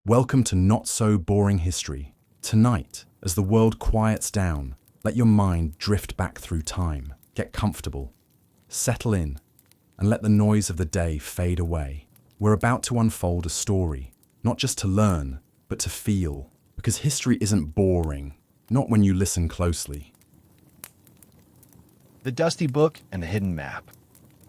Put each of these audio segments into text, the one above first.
Welcome to Not So Boring History. Tonight, as the world quiets down, let your mind drift back through time. Get comfortable, settle in, and let the noise of the day fade away. We're about to unfold a story, not just to learn, but to feel. Because history isn't boring, not when you listen closely. The Dusty Book and the Hidden Map.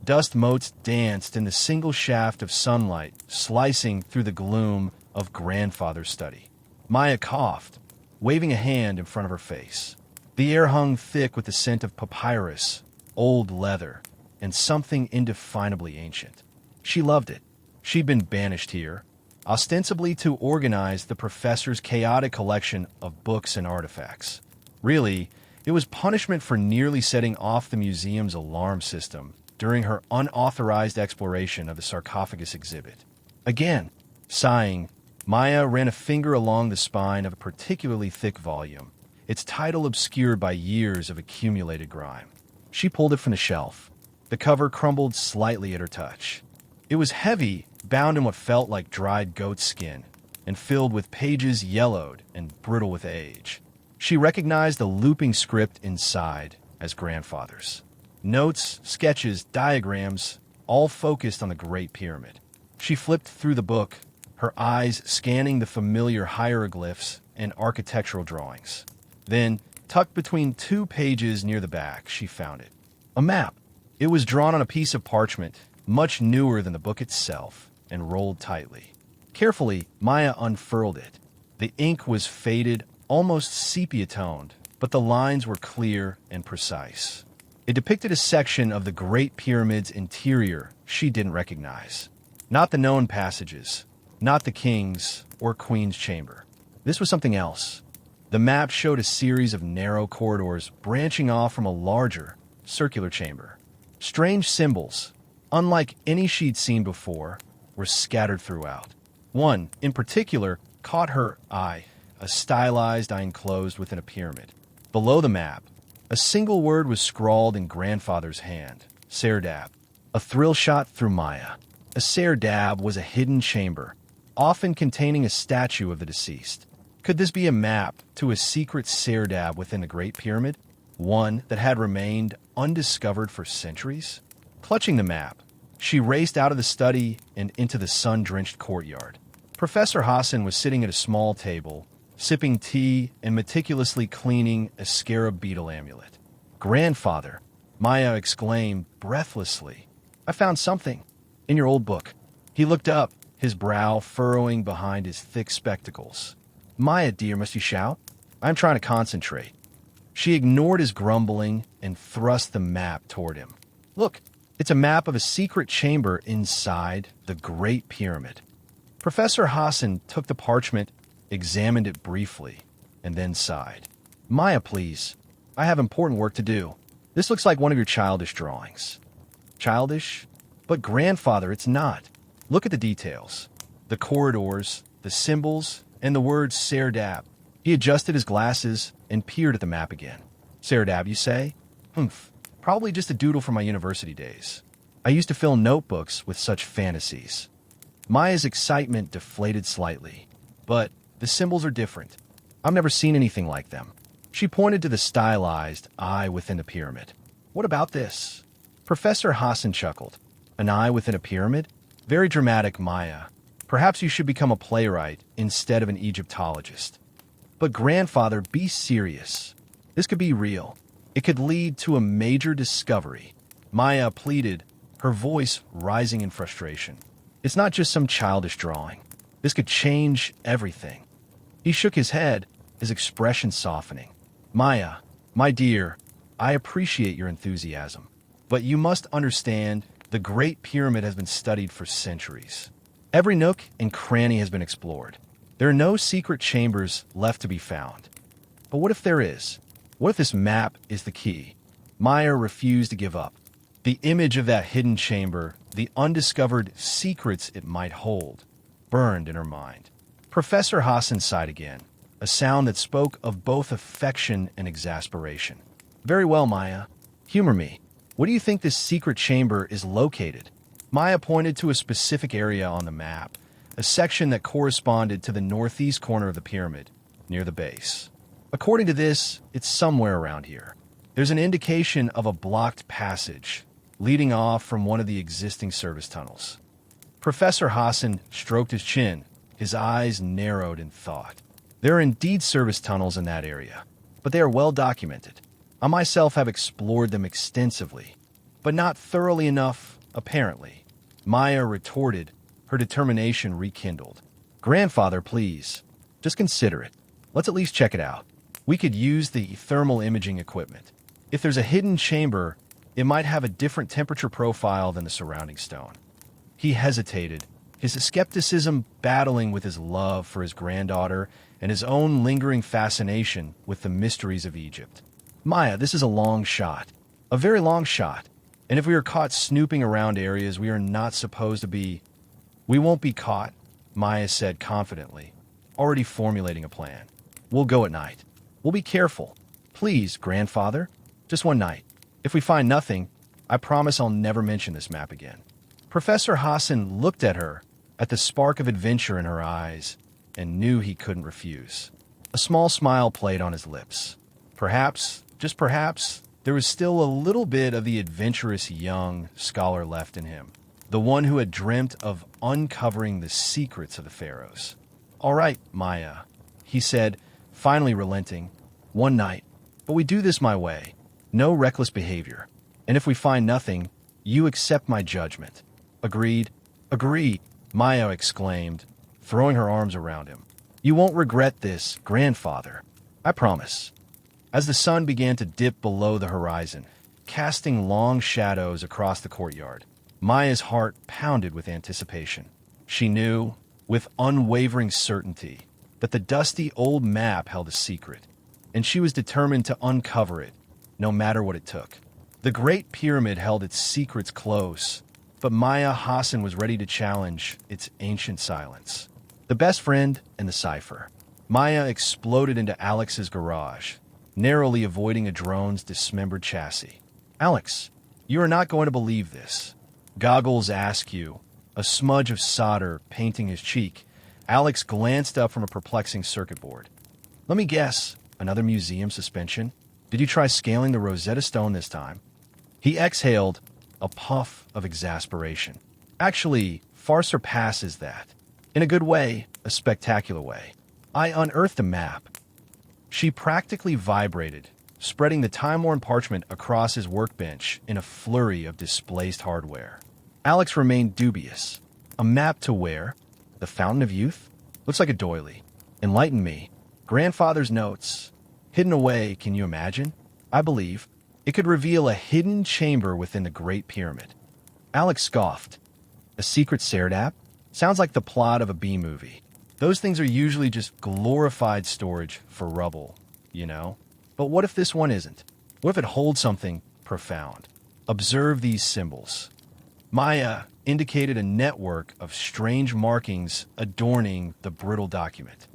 Dust motes danced in the single shaft of sunlight, slicing through the gloom of grandfather's study. Maya coughed, waving a hand in front of her face. The air hung thick with the scent of papyrus, old leather, and something indefinably ancient. She loved it. She'd been banished here, ostensibly to organize the professor's chaotic collection of books and artifacts. Really, it was punishment for nearly setting off the museum's alarm system during her unauthorized exploration of the sarcophagus exhibit. Again, sighing, Maya ran a finger along the spine of a particularly thick volume, its title obscured by years of accumulated grime. She pulled it from the shelf. The cover crumbled slightly at her touch. It was heavy, bound in what felt like dried goat skin, and filled with pages yellowed and brittle with age. She recognized the looping script inside as grandfather's. Notes, sketches, diagrams, all focused on the Great Pyramid. She flipped through the book, her eyes scanning the familiar hieroglyphs and architectural drawings. Then, tucked between two pages near the back, she found it. A map. It was drawn on a piece of parchment, much newer than the book itself, and rolled tightly. Carefully, Maya unfurled it. The ink was faded, almost sepia-toned, but the lines were clear and precise. It depicted a section of the Great Pyramid's interior she didn't recognize. Not the known passages, not the king's or queen's chamber. This was something else. The map showed a series of narrow corridors branching off from a larger, circular chamber. Strange symbols, unlike any she'd seen before, were scattered throughout. One, in particular, caught her eye, a stylized eye enclosed within a pyramid. Below the map, a single word was scrawled in grandfather's hand, Serdab. A thrill shot through Maya. A Serdab was a hidden chamber, often containing a statue of the deceased. Could this be a map to a secret Serdab within the Great Pyramid? One that had remained undiscovered for centuries? Clutching the map, she raced out of the study and into the sun-drenched courtyard. Professor Hassan was sitting at a small table, sipping tea and meticulously cleaning a scarab beetle amulet. "Grandfather," Maya exclaimed breathlessly, "I found something in your old book." He looked up, his brow furrowing behind his thick spectacles. "Maya, dear, must you shout? I'm trying to concentrate." She ignored his grumbling and thrust the map toward him. "Look, it's a map of a secret chamber inside the Great Pyramid." Professor Hassan took the parchment, examined it briefly, and then sighed. "Maya, please. I have important work to do. This looks like one of your childish drawings." "Childish? But grandfather, it's not. Look at the details. The corridors, the symbols, and the words Serdab." He adjusted his glasses and peered at the map again. "Serdab, you say? Humph. Probably just a doodle from my university days. I used to fill notebooks with such fantasies." Maya's excitement deflated slightly. "But the symbols are different. I've never seen anything like them." She pointed to the stylized eye within the pyramid. "What about this?" Professor Hassan chuckled. "An eye within a pyramid? Very dramatic, Maya. Perhaps you should become a playwright instead of an Egyptologist." "But grandfather, be serious. This could be real. It could lead to a major discovery." Maya pleaded, her voice rising in frustration. "It's not just some childish drawing. This could change everything." He shook his head, his expression softening. "Maya, my dear, I appreciate your enthusiasm. But you must understand, the Great Pyramid has been studied for centuries. Every nook and cranny has been explored. There are no secret chambers left to be found. But what if there is? What if this map is the key?" Maya refused to give up. The image of that hidden chamber, the undiscovered secrets it might hold, burned in her mind. Professor Hassan sighed again, a sound that spoke of both affection and exasperation. "Very well, Maya. Humor me. Where do you think this secret chamber is located?" Maya pointed to a specific area on the map, a section that corresponded to the northeast corner of the pyramid, near the base. According to this, it's somewhere around here. There's an indication of a blocked passage leading off from one of the existing service tunnels. Professor Hassan stroked his chin, his eyes narrowed in thought. There are indeed service tunnels in that area, but they are well documented. I myself have explored them extensively, but not thoroughly enough, apparently. Maya retorted, her determination rekindled. Grandfather, please, just consider it. Let's at least check it out. We could use the thermal imaging equipment. If there's a hidden chamber, it might have a different temperature profile than the surrounding stone. He hesitated, his skepticism battling with his love for his granddaughter and his own lingering fascination with the mysteries of Egypt. Maya, this is a long shot. A very long shot. And if we are caught snooping around areas we are not supposed to be... We won't be caught, Maya said confidently, already formulating a plan. We'll go at night. We'll be careful. Please, grandfather. Just one night. If we find nothing, I promise I'll never mention this map again. Professor Hassan looked at her, at the spark of adventure in her eyes, and knew he couldn't refuse. A small smile played on his lips. Perhaps, just perhaps, there was still a little bit of the adventurous young scholar left in him, the one who had dreamt of uncovering the secrets of the pharaohs. All right, Maya, he said, finally relenting. One night, but we do this my way. No reckless behavior. And if we find nothing, you accept my judgment. Agreed? Agreed, Maya exclaimed, throwing her arms around him. You won't regret this, grandfather. I promise. As the sun began to dip below the horizon, casting long shadows across the courtyard, Maya's heart pounded with anticipation. She knew, with unwavering certainty, that the dusty old map held a secret, and she was determined to uncover it, no matter what it took. The Great Pyramid held its secrets close, but Maya Hassan was ready to challenge its ancient silence. The best friend and the cipher. Maya exploded into Alex's garage, narrowly avoiding a drone's dismembered chassis. Alex, you are not going to believe this. Goggles askew, a smudge of solder painting his cheek, Alex glanced up from a perplexing circuit board. Let me guess, another museum suspension? Did you try scaling the Rosetta Stone this time? He exhaled, a puff of exasperation. Actually, far surpasses that. In a good way, a spectacular way. I unearthed a map. She practically vibrated, spreading the time-worn parchment across his workbench in a flurry of displaced hardware. Alex remained dubious. A map to where? The Fountain of Youth? Looks like a doily. Enlighten me. Grandfather's notes. Hidden away, can you imagine? I believe. It could reveal a hidden chamber within the Great Pyramid. Alex scoffed. A secret Serdap? Sounds like the plot of a B-movie. Those things are usually just glorified storage for rubble, you know? But what if this one isn't? What if it holds something profound? Observe these symbols. Maya indicated a network of strange markings adorning the brittle document.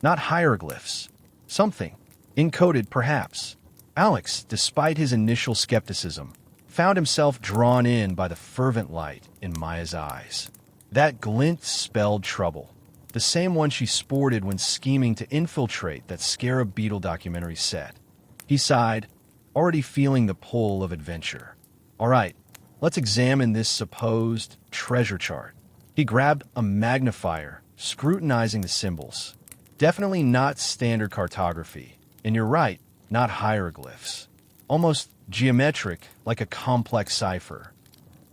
Not hieroglyphs. Something. Encoded, perhaps. Alex, despite his initial skepticism, found himself drawn in by the fervent light in Maya's eyes. That glint spelled trouble, the same one she sported when scheming to infiltrate that scarab beetle documentary set. He sighed, already feeling the pull of adventure. All right, let's examine this supposed treasure chart. He grabbed a magnifier, scrutinizing the symbols. Definitely not standard cartography. And you're right, not hieroglyphs. Almost geometric, like a complex cipher.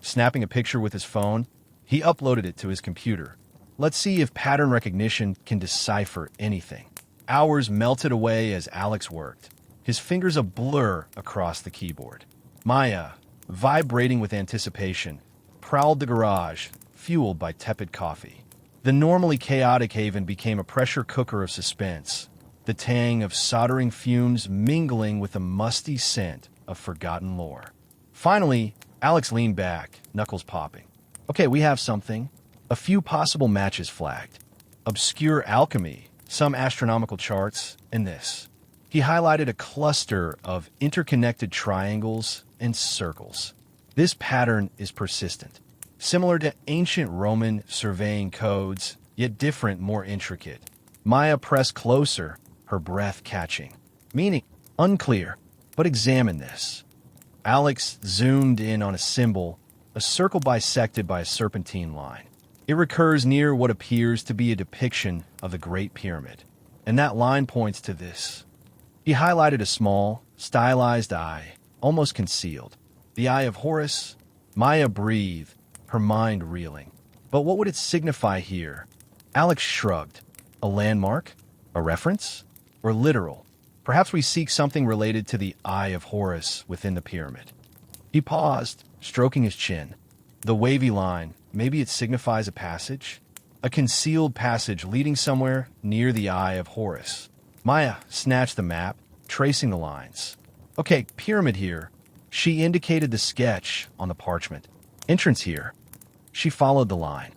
Snapping a picture with his phone, he uploaded it to his computer. Let's see if pattern recognition can decipher anything. Hours melted away as Alex worked, his fingers a blur across the keyboard. Maya, vibrating with anticipation, prowled the garage, fueled by tepid coffee. The normally chaotic haven became a pressure cooker of suspense, the tang of soldering fumes mingling with the musty scent of forgotten lore. Finally, Alex leaned back, knuckles popping. Okay, we have something. A few possible matches flagged. Obscure alchemy, some astronomical charts, and this. He highlighted a cluster of interconnected triangles and circles. This pattern is persistent. Similar to ancient Roman surveying codes, yet different, more intricate. Maya pressed closer, her breath catching. Meaning, unclear, but examine this. Alex zoomed in on a symbol, a circle bisected by a serpentine line. It recurs near what appears to be a depiction of the Great Pyramid, and that line points to this. He highlighted a small, stylized eye, almost concealed. The eye of Horus. Maya breathed, her mind reeling. But what would it signify here? Alex shrugged. A landmark? A reference? Or literal? Perhaps we seek something related to the eye of Horus within the pyramid. He paused, stroking his chin. The wavy line, maybe it signifies a passage? A concealed passage leading somewhere near the eye of Horus. Maya snatched the map, tracing the lines. Okay, pyramid here. She indicated the sketch on the parchment. Entrance here. She followed the line.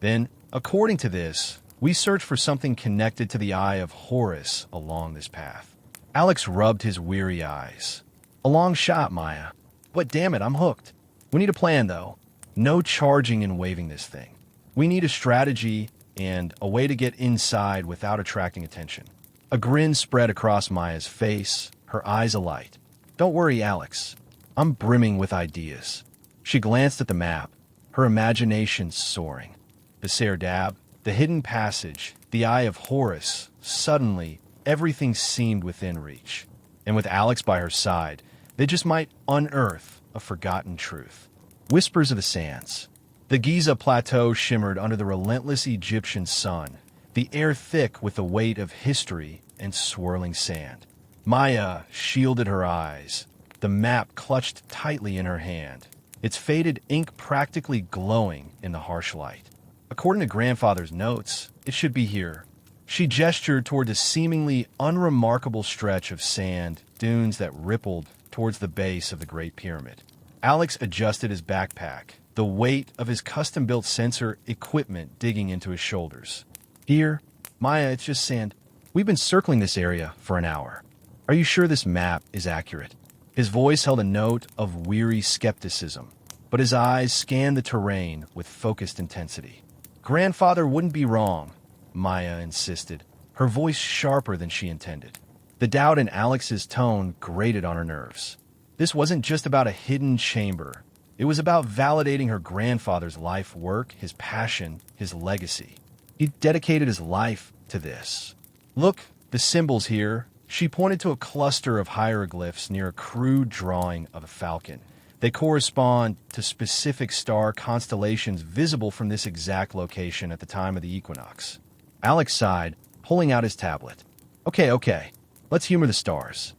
Then, according to this, we search for something connected to the eye of Horus along this path. Alex rubbed his weary eyes. A long shot, Maya. But damn it, I'm hooked. We need a plan, though. No charging and waving this thing. We need a strategy and a way to get inside without attracting attention. A grin spread across Maya's face, her eyes alight. Don't worry, Alex. I'm brimming with ideas. She glanced at the map, her imagination soaring. The Serdab, the hidden passage, the eye of Horus. Suddenly, everything seemed within reach. And with Alex by her side, they just might unearth a forgotten truth. Whispers of the sands. The Giza plateau shimmered under the relentless Egyptian sun, the air thick with the weight of history and swirling sand. Maya shielded her eyes, the map clutched tightly in her hand, its faded ink practically glowing in the harsh light. According to grandfather's notes, it should be here. She gestured toward the seemingly unremarkable stretch of sand dunes that rippled towards the base of the Great Pyramid. Alex adjusted his backpack, the weight of his custom-built sensor equipment digging into his shoulders. Here, Maya, it's just sand. We've been circling this area for an hour. Are you sure this map is accurate? His voice held a note of weary skepticism, but his eyes scanned the terrain with focused intensity. Grandfather wouldn't be wrong, Maya insisted, her voice sharper than she intended. The doubt in Alex's tone grated on her nerves. This wasn't just about a hidden chamber. It was about validating her grandfather's life work, his passion, his legacy. He dedicated his life to this. Look, the symbols here. She pointed to a cluster of hieroglyphs near a crude drawing of a falcon. They correspond to specific star constellations visible from this exact location at the time of the equinox. Alex sighed, pulling out his tablet. Okay, let's humor the stars.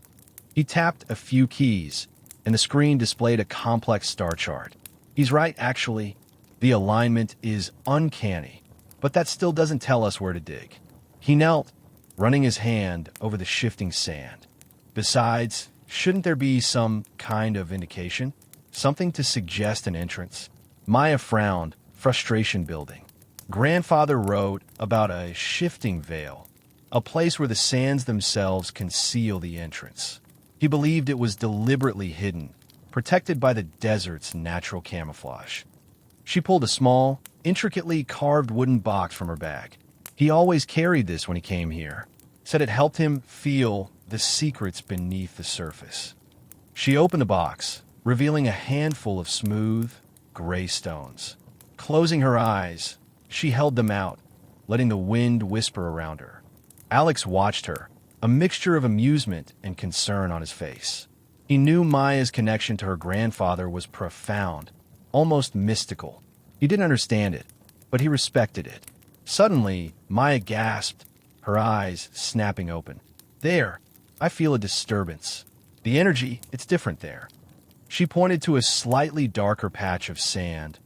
He tapped a few keys, and the screen displayed a complex star chart. He's right, actually. The alignment is uncanny, but that still doesn't tell us where to dig. He knelt, running his hand over the shifting sand. Besides, shouldn't there be some kind of indication? Something to suggest an entrance? Maya frowned, frustration building. Grandfather wrote about a shifting veil, a place where the sands themselves conceal the entrance. He believed it was deliberately hidden, protected by the desert's natural camouflage. She pulled a small, intricately carved wooden box from her bag. He always carried this when he came here, said it helped him feel the secrets beneath the surface. She opened the box, revealing a handful of smooth, gray stones. Closing her eyes, she held them out, letting the wind whisper around her. Alex watched her, a mixture of amusement and concern on his face. He knew Maya's connection to her grandfather was profound, almost mystical. He didn't understand it, but he respected it. Suddenly, Maya gasped, her eyes snapping open. There, I feel a disturbance. The energy, it's different there. She pointed to a slightly darker patch of sand,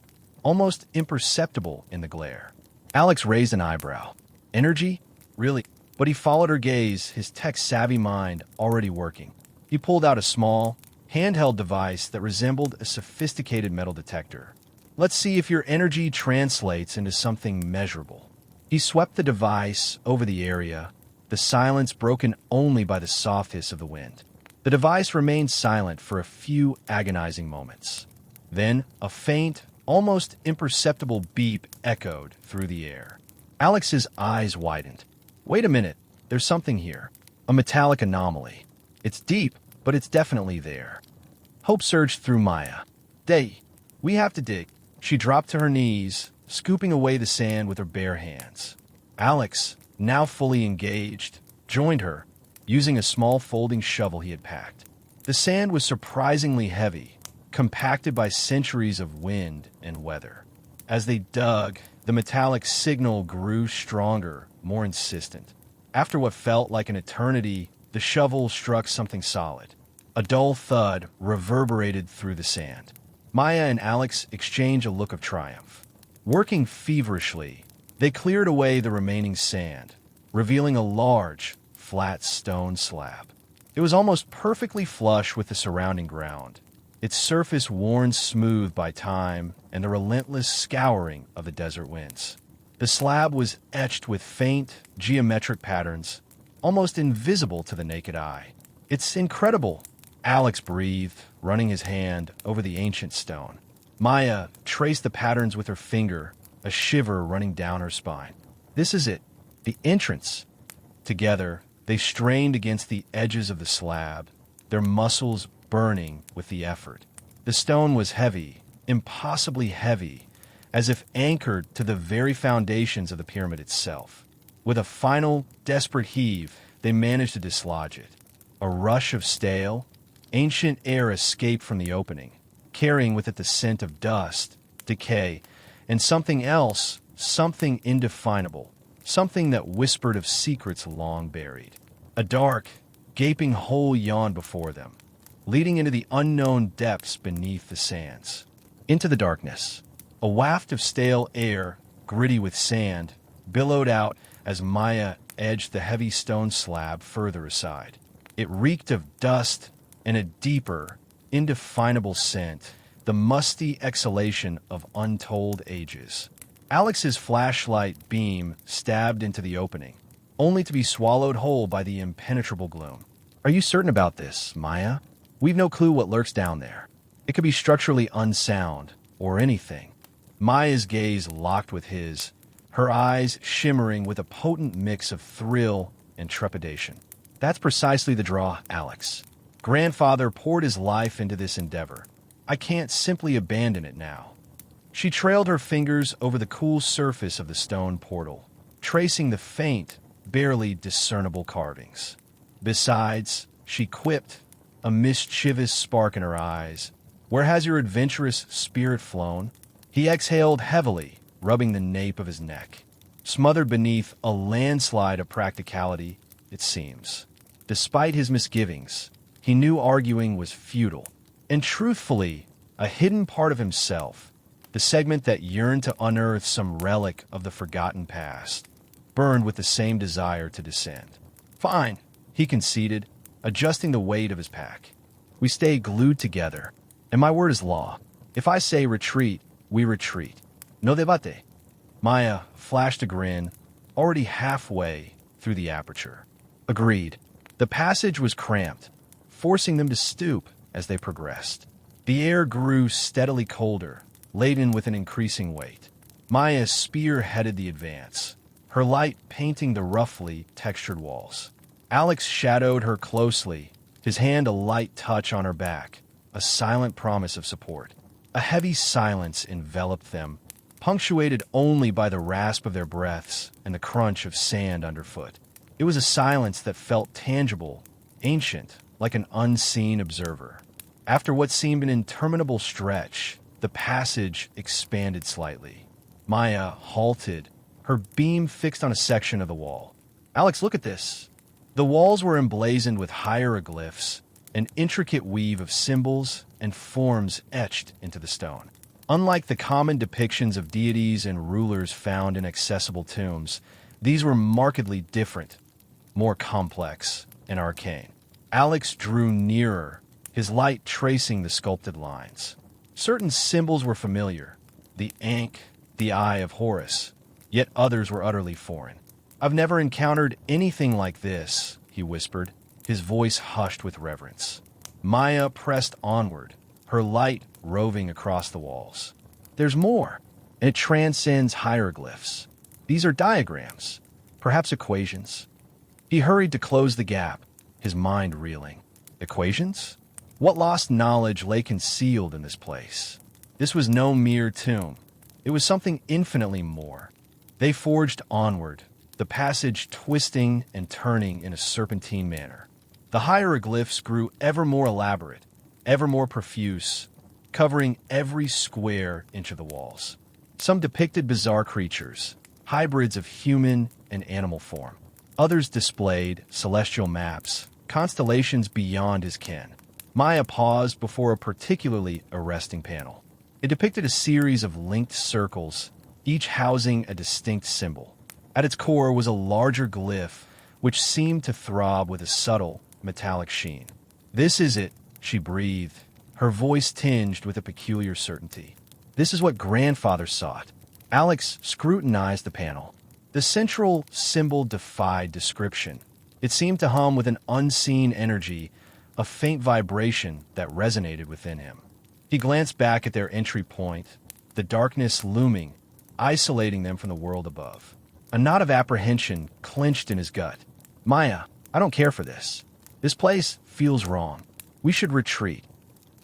almost imperceptible in the glare. Alex raised an eyebrow. Energy? Really? But he followed her gaze, his tech-savvy mind already working. He pulled out a small, handheld device that resembled a sophisticated metal detector. Let's see if your energy translates into something measurable. He swept the device over the area, the silence broken only by the soft hiss of the wind. The device remained silent for a few agonizing moments. Then, a faint, almost imperceptible beep echoed through the air. Alex's eyes widened. Wait a minute, there's something here. A metallic anomaly. It's deep, but it's definitely there. Hope surged through Maya. We have to dig. She dropped to her knees, scooping away the sand with her bare hands. Alex, now fully engaged, joined her, using a small folding shovel he had packed. The sand was surprisingly heavy, compacted by centuries of wind and weather. As they dug, the metallic signal grew stronger, more insistent. After what felt like an eternity, the shovel struck something solid. A dull thud reverberated through the sand. Maya and Alex exchanged a look of triumph. Working feverishly, they cleared away the remaining sand, revealing a large, flat stone slab. It was almost perfectly flush with the surrounding ground, its surface worn smooth by time and the relentless scouring of the desert winds. The slab was etched with faint, geometric patterns, almost invisible to the naked eye. It's incredible, Alex breathed, running his hand over the ancient stone. Maya traced the patterns with her finger, a shiver running down her spine. This is it, the entrance. Together, they strained against the edges of the slab, their muscles burning with the effort. The stone was heavy, impossibly heavy, as if anchored to the very foundations of the pyramid itself. With a final, desperate heave, they managed to dislodge it. A rush of stale, ancient air escaped from the opening, carrying with it the scent of dust, decay, and something else, something indefinable, something that whispered of secrets long buried. A dark, gaping hole yawned before them, leading into the unknown depths beneath the sands. Into the darkness, a waft of stale air, gritty with sand, billowed out as Maya edged the heavy stone slab further aside. It reeked of dust and a deeper, indefinable scent, the musty exhalation of untold ages. Alex's flashlight beam stabbed into the opening, only to be swallowed whole by the impenetrable gloom. Are you certain about this, Maya? We've no clue what lurks down there. It could be structurally unsound, or anything. Maya's gaze locked with his, her eyes shimmering with a potent mix of thrill and trepidation. That's precisely the draw, Alex. Grandfather poured his life into this endeavor. I can't simply abandon it now. She trailed her fingers over the cool surface of the stone portal, tracing the faint, barely discernible carvings. Besides, she quipped, a mischievous spark in her eyes, "Where has your adventurous spirit flown?" He exhaled heavily, rubbing the nape of his neck. Smothered beneath a landslide of practicality, it seems. Despite his misgivings, he knew arguing was futile. And truthfully, a hidden part of himself, the segment that yearned to unearth some relic of the forgotten past, burned with the same desire to descend. Fine, he conceded, adjusting the weight of his pack. We stay glued together, and my word is law. If I say retreat, we retreat. No debate. Maya flashed a grin, already halfway through the aperture. Agreed. The passage was cramped, forcing them to stoop as they progressed. The air grew steadily colder, laden with an increasing weight. Maya spearheaded the advance, her light painting the roughly textured walls. Alex shadowed her closely, his hand a light touch on her back, a silent promise of support. A heavy silence enveloped them, punctuated only by the rasp of their breaths and the crunch of sand underfoot. It was a silence that felt tangible, ancient, like an unseen observer. After what seemed an interminable stretch, the passage expanded slightly. Maya halted, her beam fixed on a section of the wall. Alex, look at this. The walls were emblazoned with hieroglyphs, an intricate weave of symbols and forms etched into the stone. Unlike the common depictions of deities and rulers found in accessible tombs, these were markedly different, more complex and arcane. Alex drew nearer, his light tracing the sculpted lines. Certain symbols were familiar, the Ankh, the Eye of Horus, yet others were utterly foreign. I've never encountered anything like this, he whispered, his voice hushed with reverence. Maya pressed onward, her light roving across the walls. There's more, and it transcends hieroglyphs. These are diagrams, perhaps equations. He hurried to close the gap, his mind reeling. Equations? What lost knowledge lay concealed in this place? This was no mere tomb. It was something infinitely more. They forged onward, the passage twisting and turning in a serpentine manner. The hieroglyphs grew ever more elaborate, ever more profuse, covering every square inch of the walls. Some depicted bizarre creatures, hybrids of human and animal form. Others displayed celestial maps, constellations beyond his ken. Maya paused before a particularly arresting panel. It depicted a series of linked circles, each housing a distinct symbol. At its core was a larger glyph, which seemed to throb with a subtle, metallic sheen. "This is it," she breathed, her voice tinged with a peculiar certainty. "This is what grandfather sought." Alex scrutinized the panel. The central symbol defied description. It seemed to hum with an unseen energy, a faint vibration that resonated within him. He glanced back at their entry point, the darkness looming, isolating them from the world above. A knot of apprehension clenched in his gut. "Maya, I don't care for this. This place feels wrong. We should retreat."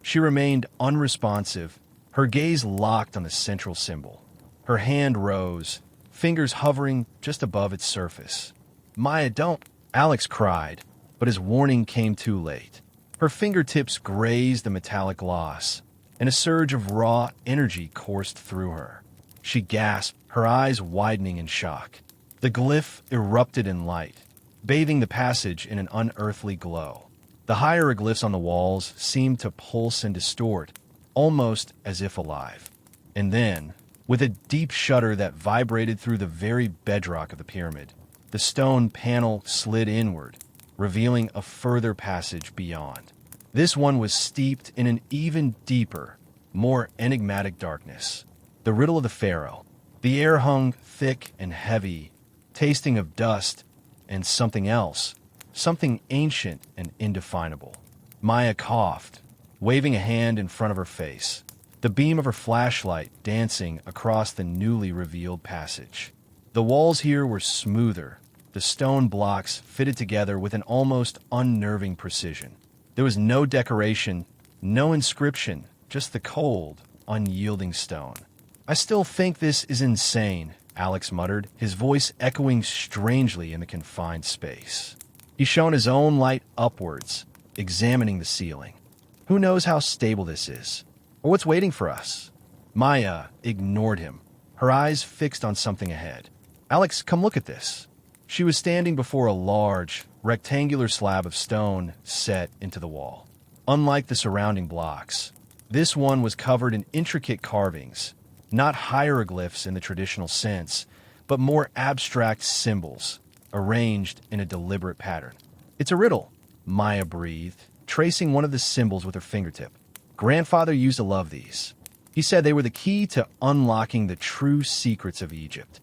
She remained unresponsive, her gaze locked on the central symbol. Her hand rose, fingers hovering just above its surface. "Maya, don't!" Alex cried, but his warning came too late. Her fingertips grazed the metallic gloss, and a surge of raw energy coursed through her. She gasped, her eyes widening in shock. The glyph erupted in light, bathing the passage in an unearthly glow. The hieroglyphs on the walls seemed to pulse and distort, almost as if alive. And then, with a deep shudder that vibrated through the very bedrock of the pyramid, the stone panel slid inward, revealing a further passage beyond. This one was steeped in an even deeper, more enigmatic darkness. The riddle of the pharaoh. The air hung thick and heavy, tasting of dust and something else, something ancient and indefinable. Maya coughed, waving a hand in front of her face, the beam of her flashlight dancing across the newly revealed passage. The walls here were smoother, the stone blocks fitted together with an almost unnerving precision. There was no decoration, no inscription, just the cold, unyielding stone. "I still think this is insane," Alex muttered, his voice echoing strangely in the confined space. He shone his own light upwards, examining the ceiling. "Who knows how stable this is? Or what's waiting for us?" Maya ignored him, her eyes fixed on something ahead. "Alex, come look at this." She was standing before a large, rectangular slab of stone set into the wall. Unlike the surrounding blocks, this one was covered in intricate carvings, not hieroglyphs in the traditional sense, but more abstract symbols, arranged in a deliberate pattern. "It's a riddle," Maya breathed, tracing one of the symbols with her fingertip. "Grandfather used to love these. He said they were the key to unlocking the true secrets of Egypt."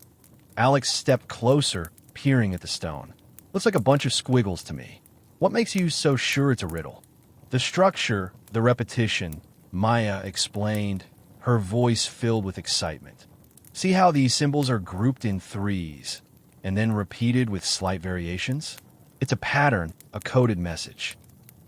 Alex stepped closer, peering at the stone. "Looks like a bunch of squiggles to me. What makes you so sure it's a riddle?" "The structure, the repetition," Maya explained, her voice filled with excitement. "See how these symbols are grouped in threes, and then repeated with slight variations? It's a pattern, a coded message."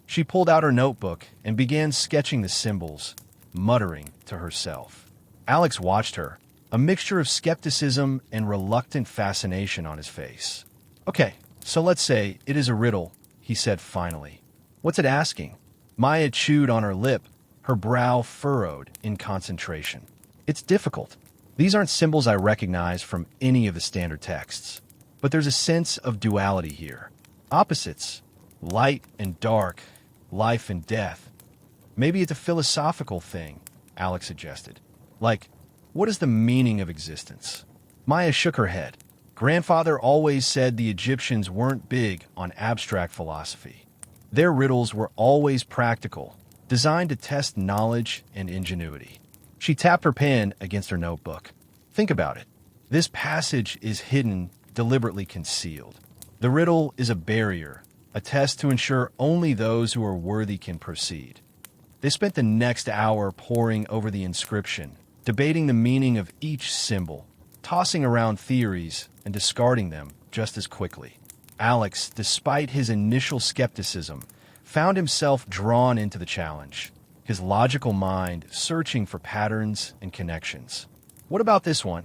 She pulled out her notebook and began sketching the symbols, muttering to herself. Alex watched her, a mixture of skepticism and reluctant fascination on his face. "Okay, so let's say it is a riddle," he said finally. "What's it asking?" Maya chewed on her lip, her brow furrowed in concentration. "It's difficult. These aren't symbols I recognize from any of the standard texts. But there's a sense of duality here. Opposites, light and dark, life and death. Maybe it's a philosophical thing," Alex suggested. "Like, what is the meaning of existence?" Maya shook her head. "Grandfather always said the Egyptians weren't big on abstract philosophy. Their riddles were always practical, designed to test knowledge and ingenuity." She tapped her pen against her notebook. "Think about it. This passage is hidden, deliberately concealed. The riddle is a barrier, a test to ensure only those who are worthy can proceed." They spent the next hour poring over the inscription, debating the meaning of each symbol, tossing around theories and discarding them just as quickly. Alex, despite his initial skepticism, found himself drawn into the challenge, his logical mind searching for patterns and connections. "What about this one?"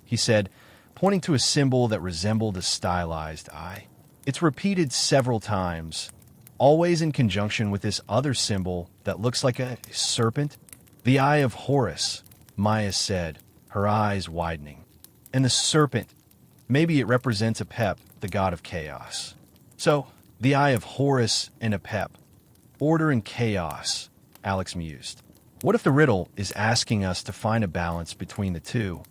he said, pointing to a symbol that resembled a stylized eye. "It's repeated several times, always in conjunction with this other symbol that looks like a serpent." "The Eye of Horus," Maya said, her eyes widening. "And the serpent, maybe it represents Apep, the god of chaos." "So, the Eye of Horus and Apep, order and chaos," Alex mused. "What if the riddle is asking us to find a balance between the two?"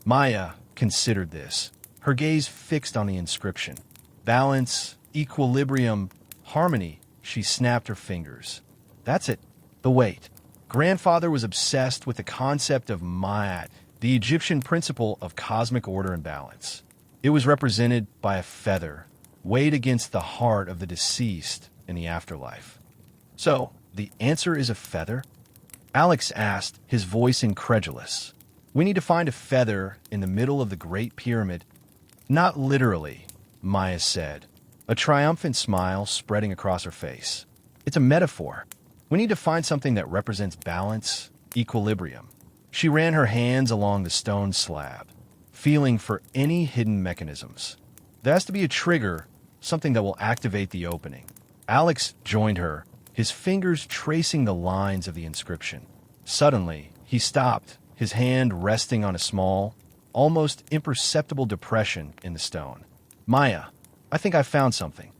Maya considered this, her gaze fixed on the inscription. "Balance, equilibrium, harmony," she snapped her fingers. "That's it. The weight." Grandfather was obsessed with the concept of Ma'at, the Egyptian principle of cosmic order and balance. It was represented by a feather, weighed against the heart of the deceased in the afterlife. "So, the answer is a feather?" Alex asked, his voice incredulous. "We need to find a feather in the middle of the Great Pyramid." "Not literally," Maya said, a triumphant smile spreading across her face. "It's a metaphor. We need to find something that represents balance, equilibrium." She ran her hands along the stone slab, feeling for any hidden mechanisms. "There has to be a trigger, something that will activate the opening." Alex joined her, his fingers tracing the lines of the inscription. Suddenly, he stopped, his hand resting on a small, almost imperceptible depression in the stone. "Maya, I think I found something."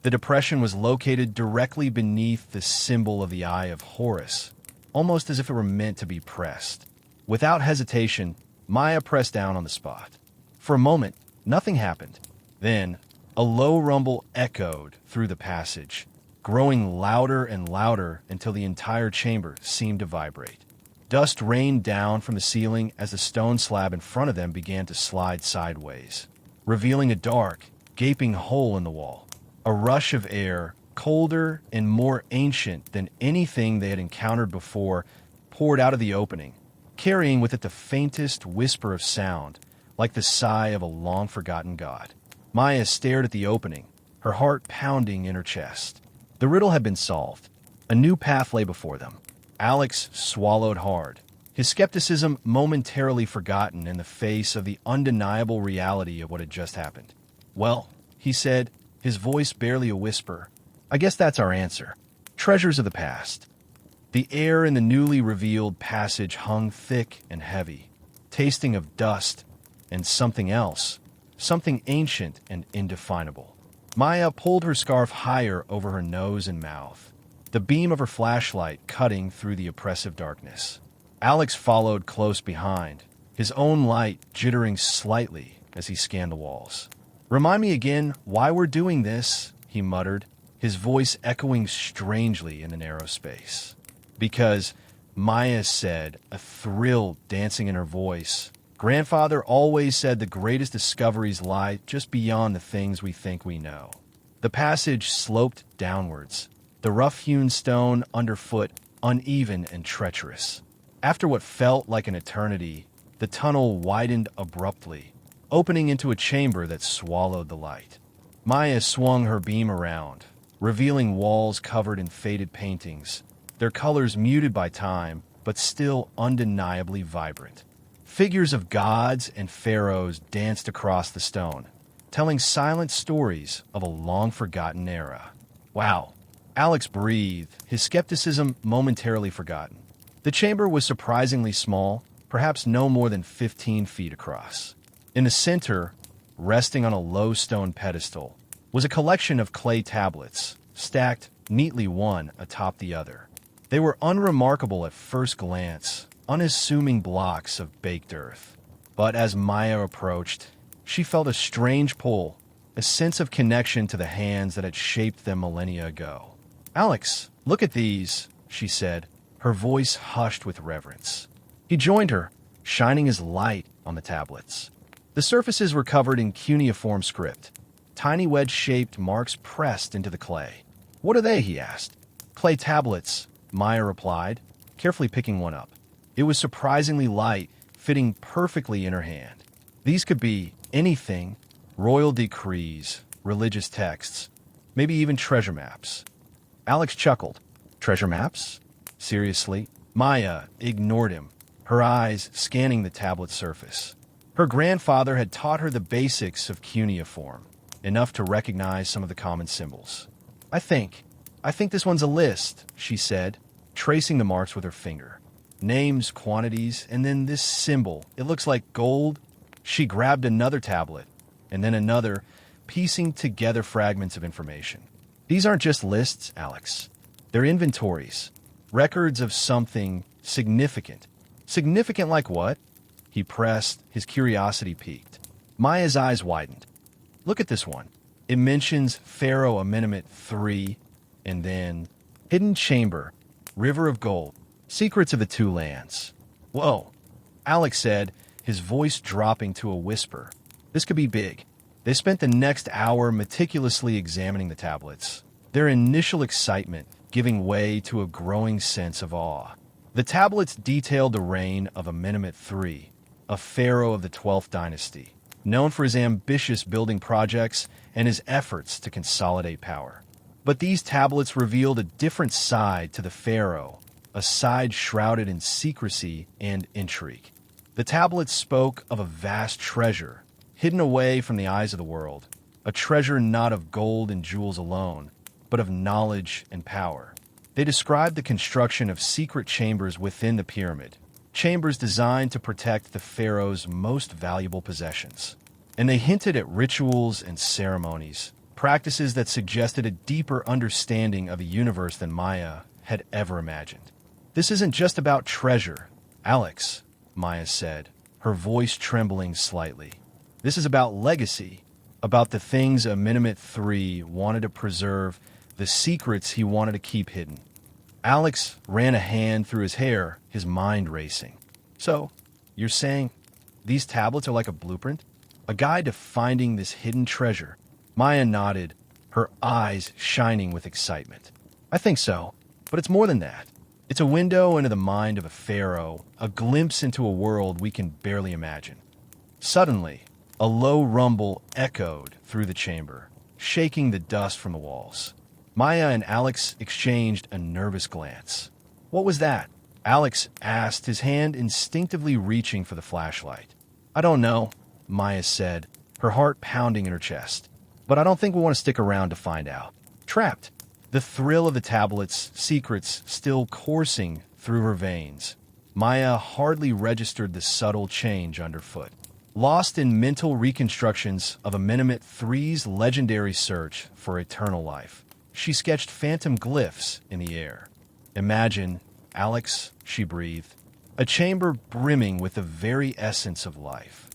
The depression was located directly beneath the symbol of the Eye of Horus, almost as if it were meant to be pressed. Without hesitation, Maya pressed down on the spot. For a moment, nothing happened. Then, a low rumble echoed through the passage, growing louder and louder until the entire chamber seemed to vibrate. Dust rained down from the ceiling as the stone slab in front of them began to slide sideways, revealing a dark, gaping hole in the wall. A rush of air, colder and more ancient than anything they had encountered before, poured out of the opening, carrying with it the faintest whisper of sound, like the sigh of a long-forgotten god. Maya stared at the opening, her heart pounding in her chest. The riddle had been solved. A new path lay before them. Alex swallowed hard, his skepticism momentarily forgotten in the face of the undeniable reality of what had just happened. "Well," he said, his voice barely a whisper, "I guess that's our answer. Treasures of the past." The air in the newly revealed passage hung thick and heavy, tasting of dust and something else, something ancient and indefinable. Maya pulled her scarf higher over her nose and mouth, the beam of her flashlight cutting through the oppressive darkness. Alex followed close behind, his own light jittering slightly as he scanned the walls. "Remind me again why we're doing this," he muttered, his voice echoing strangely in the narrow space. "Because," Maya said, a thrill dancing in her voice, "Grandfather always said the greatest discoveries lie just beyond the things we think we know." The passage sloped downwards, the rough-hewn stone underfoot uneven and treacherous. After what felt like an eternity, the tunnel widened abruptly, opening into a chamber that swallowed the light. Maya swung her beam around, revealing walls covered in faded paintings, their colors muted by time, but still undeniably vibrant. Figures of gods and pharaohs danced across the stone, telling silent stories of a long-forgotten era. "Wow." Alex breathed, his skepticism momentarily forgotten. The chamber was surprisingly small, perhaps no more than 15 feet across. In the center, resting on a low stone pedestal, was a collection of clay tablets, stacked neatly one atop the other. They were unremarkable at first glance, unassuming blocks of baked earth. But as Maya approached, she felt a strange pull, a sense of connection to the hands that had shaped them millennia ago. "Alex, look at these," she said, her voice hushed with reverence. He joined her, shining his light on the tablets. The surfaces were covered in cuneiform script, tiny wedge-shaped marks pressed into the clay. "What are they?" he asked. "Clay tablets," Maya replied, carefully picking one up. It was surprisingly light, fitting perfectly in her hand. These could be anything: royal decrees, religious texts, maybe even treasure maps. Alex chuckled. Treasure maps? Seriously? Maya ignored him, her eyes scanning the tablet's surface. Her grandfather had taught her the basics of cuneiform, enough to recognize some of the common symbols. I think this one's a list, she said, tracing the marks with her finger. Names, quantities, and then this symbol. It looks like gold. She grabbed another tablet, and then another, piecing together fragments of information. These aren't just lists, Alex. They're inventories, records of something significant. Significant like what? He pressed, his curiosity piqued. Maya's eyes widened. Look at this one. It mentions Pharaoh Amenemhet III, and then Hidden Chamber, River of Gold, Secrets of the Two Lands. Whoa, Alex said, his voice dropping to a whisper. This could be big. They spent the next hour meticulously examining the tablets, their initial excitement giving way to a growing sense of awe. The tablets detailed the reign of Amenemhet III, a pharaoh of the 12th dynasty, known for his ambitious building projects and his efforts to consolidate power. But these tablets revealed a different side to the pharaoh, a side shrouded in secrecy and intrigue. The tablets spoke of a vast treasure, hidden away from the eyes of the world, a treasure not of gold and jewels alone, but of knowledge and power. They described the construction of secret chambers within the pyramid, chambers designed to protect the pharaoh's most valuable possessions. And they hinted at rituals and ceremonies, practices that suggested a deeper understanding of the universe than Maya had ever imagined. This isn't just about treasure, Alex, Maya said, her voice trembling slightly. This is about legacy, about the things Amenemhet III wanted to preserve, the secrets he wanted to keep hidden. Alex ran a hand through his hair, his mind racing. So, you're saying these tablets are like a blueprint? A guide to finding this hidden treasure? Maya nodded, her eyes shining with excitement. I think so, but it's more than that. It's a window into the mind of a pharaoh, a glimpse into a world we can barely imagine. Suddenly, a low rumble echoed through the chamber, shaking the dust from the walls. Maya and Alex exchanged a nervous glance. What was that? Alex asked, his hand instinctively reaching for the flashlight. I don't know, Maya said, her heart pounding in her chest. But I don't think we want to stick around to find out. Trapped. The thrill of the tablet's secrets still coursing through her veins. Maya hardly registered the subtle change underfoot. Lost in mental reconstructions of Amenemhet III's legendary search for eternal life, she sketched phantom glyphs in the air. Imagine, Alex, she breathed, a chamber brimming with the very essence of life.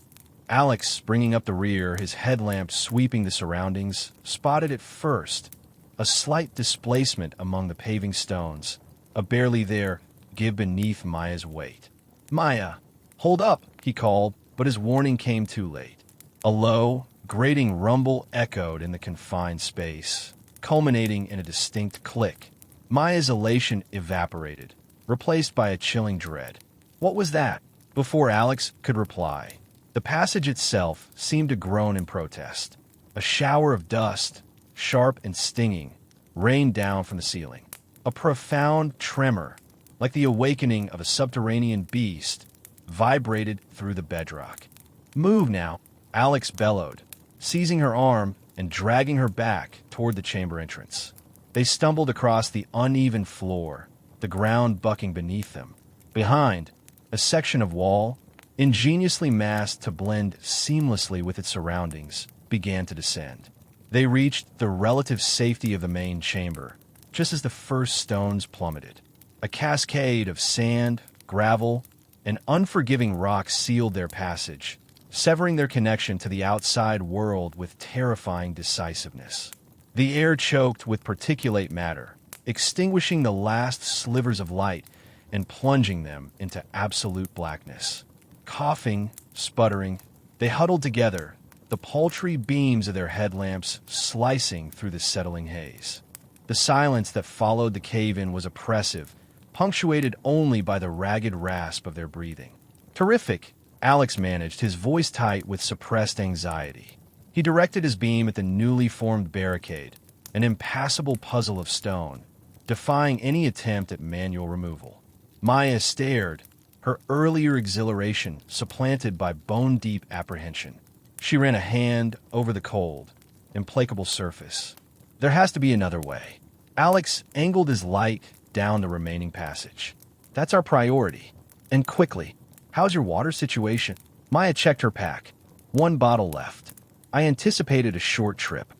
Alex, bringing up the rear, his headlamp sweeping the surroundings, spotted at first a slight displacement among the paving stones, a barely there give beneath Maya's weight. Maya, hold up, he called, but his warning came too late. A low, grating rumble echoed in the confined space, culminating in a distinct click. Maya's elation evaporated, replaced by a chilling dread. What was that? Before Alex could reply, the passage itself seemed to groan in protest. A shower of dust, sharp and stinging, rained down from the ceiling. A profound tremor, like the awakening of a subterranean beast, vibrated through the bedrock. Move now, Alex bellowed, seizing her arm and dragging her back toward the chamber entrance. They stumbled across the uneven floor, the ground bucking beneath them. Behind, a section of wall, ingeniously masked to blend seamlessly with its surroundings, began to descend. They reached the relative safety of the main chamber, just as the first stones plummeted. A cascade of sand, gravel, and unforgiving rock sealed their passage, severing their connection to the outside world with terrifying decisiveness. The air choked with particulate matter, extinguishing the last slivers of light and plunging them into absolute blackness. Coughing, sputtering, they huddled together, the paltry beams of their headlamps slicing through the settling haze. The silence that followed the cave-in was oppressive, punctuated only by the ragged rasp of their breathing. Terrific, Alex managed, his voice tight with suppressed anxiety. He directed his beam at the newly formed barricade, an impassable puzzle of stone, defying any attempt at manual removal. Maya stared, her earlier exhilaration supplanted by bone-deep apprehension. She ran a hand over the cold, implacable surface. There has to be another way. Alex angled his light down the remaining passage. That's our priority. And quickly. How's your water situation? Maya checked her pack. 1 bottle left. I anticipated a short trip.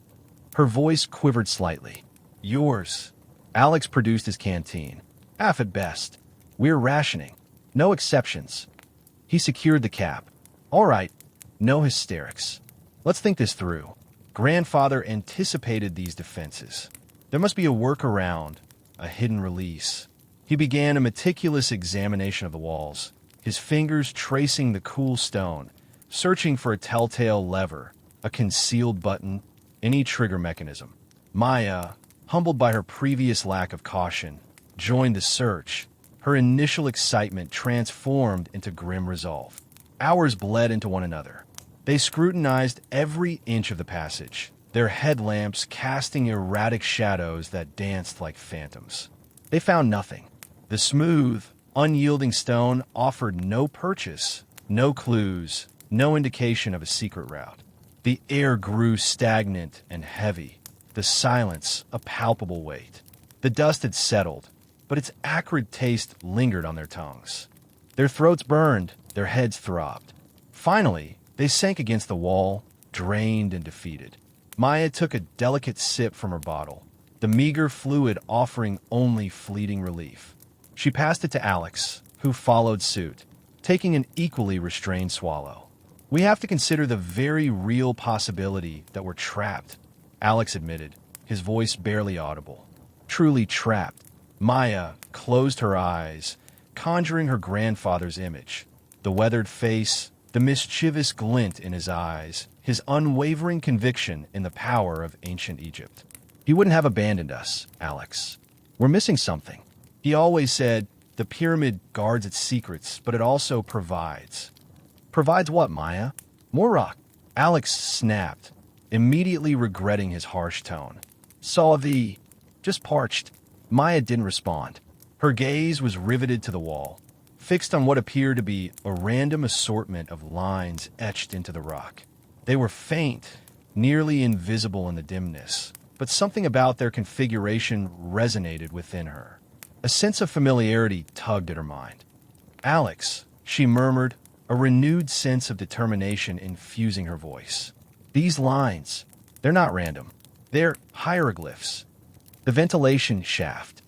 Her voice quivered slightly. Yours. Alex produced his canteen. Half at best. We're rationing. No exceptions. He secured the cap. All right. No hysterics. Let's think this through. Grandfather anticipated these defenses. There must be a workaround, a hidden release. He began a meticulous examination of the walls, his fingers tracing the cool stone, searching for a telltale lever, a concealed button, any trigger mechanism. Maya, humbled by her previous lack of caution, joined the search. Her initial excitement transformed into grim resolve. Hours bled into one another. They scrutinized every inch of the passage, their headlamps casting erratic shadows that danced like phantoms. They found nothing. The smooth, unyielding stone offered no purchase, no clues, no indication of a secret route. The air grew stagnant and heavy, the silence a palpable weight. The dust had settled, but its acrid taste lingered on their tongues. Their throats burned, their heads throbbed. Finally, they sank against the wall, drained and defeated. Maya took a delicate sip from her bottle, the meager fluid offering only fleeting relief. She passed it to Alex, who followed suit, taking an equally restrained swallow. We have to consider the very real possibility that we're trapped, Alex admitted, his voice barely audible. Truly trapped. Maya closed her eyes, conjuring her grandfather's image. The weathered face, the mischievous glint in his eyes, his unwavering conviction in the power of ancient Egypt. He wouldn't have abandoned us, Alex. We're missing something. He always said, the pyramid guards its secrets, but it also provides. Provides what, Maya? More rock. Alex snapped, immediately regretting his harsh tone. Saw the... just parched. Maya didn't respond. Her gaze was riveted to the wall, fixed on what appeared to be a random assortment of lines etched into the rock. They were faint, nearly invisible in the dimness, but something about their configuration resonated within her. A sense of familiarity tugged at her mind. Alex, she murmured, a renewed sense of determination infusing her voice. These lines, they're not random. They're hieroglyphs. The ventilation shaft.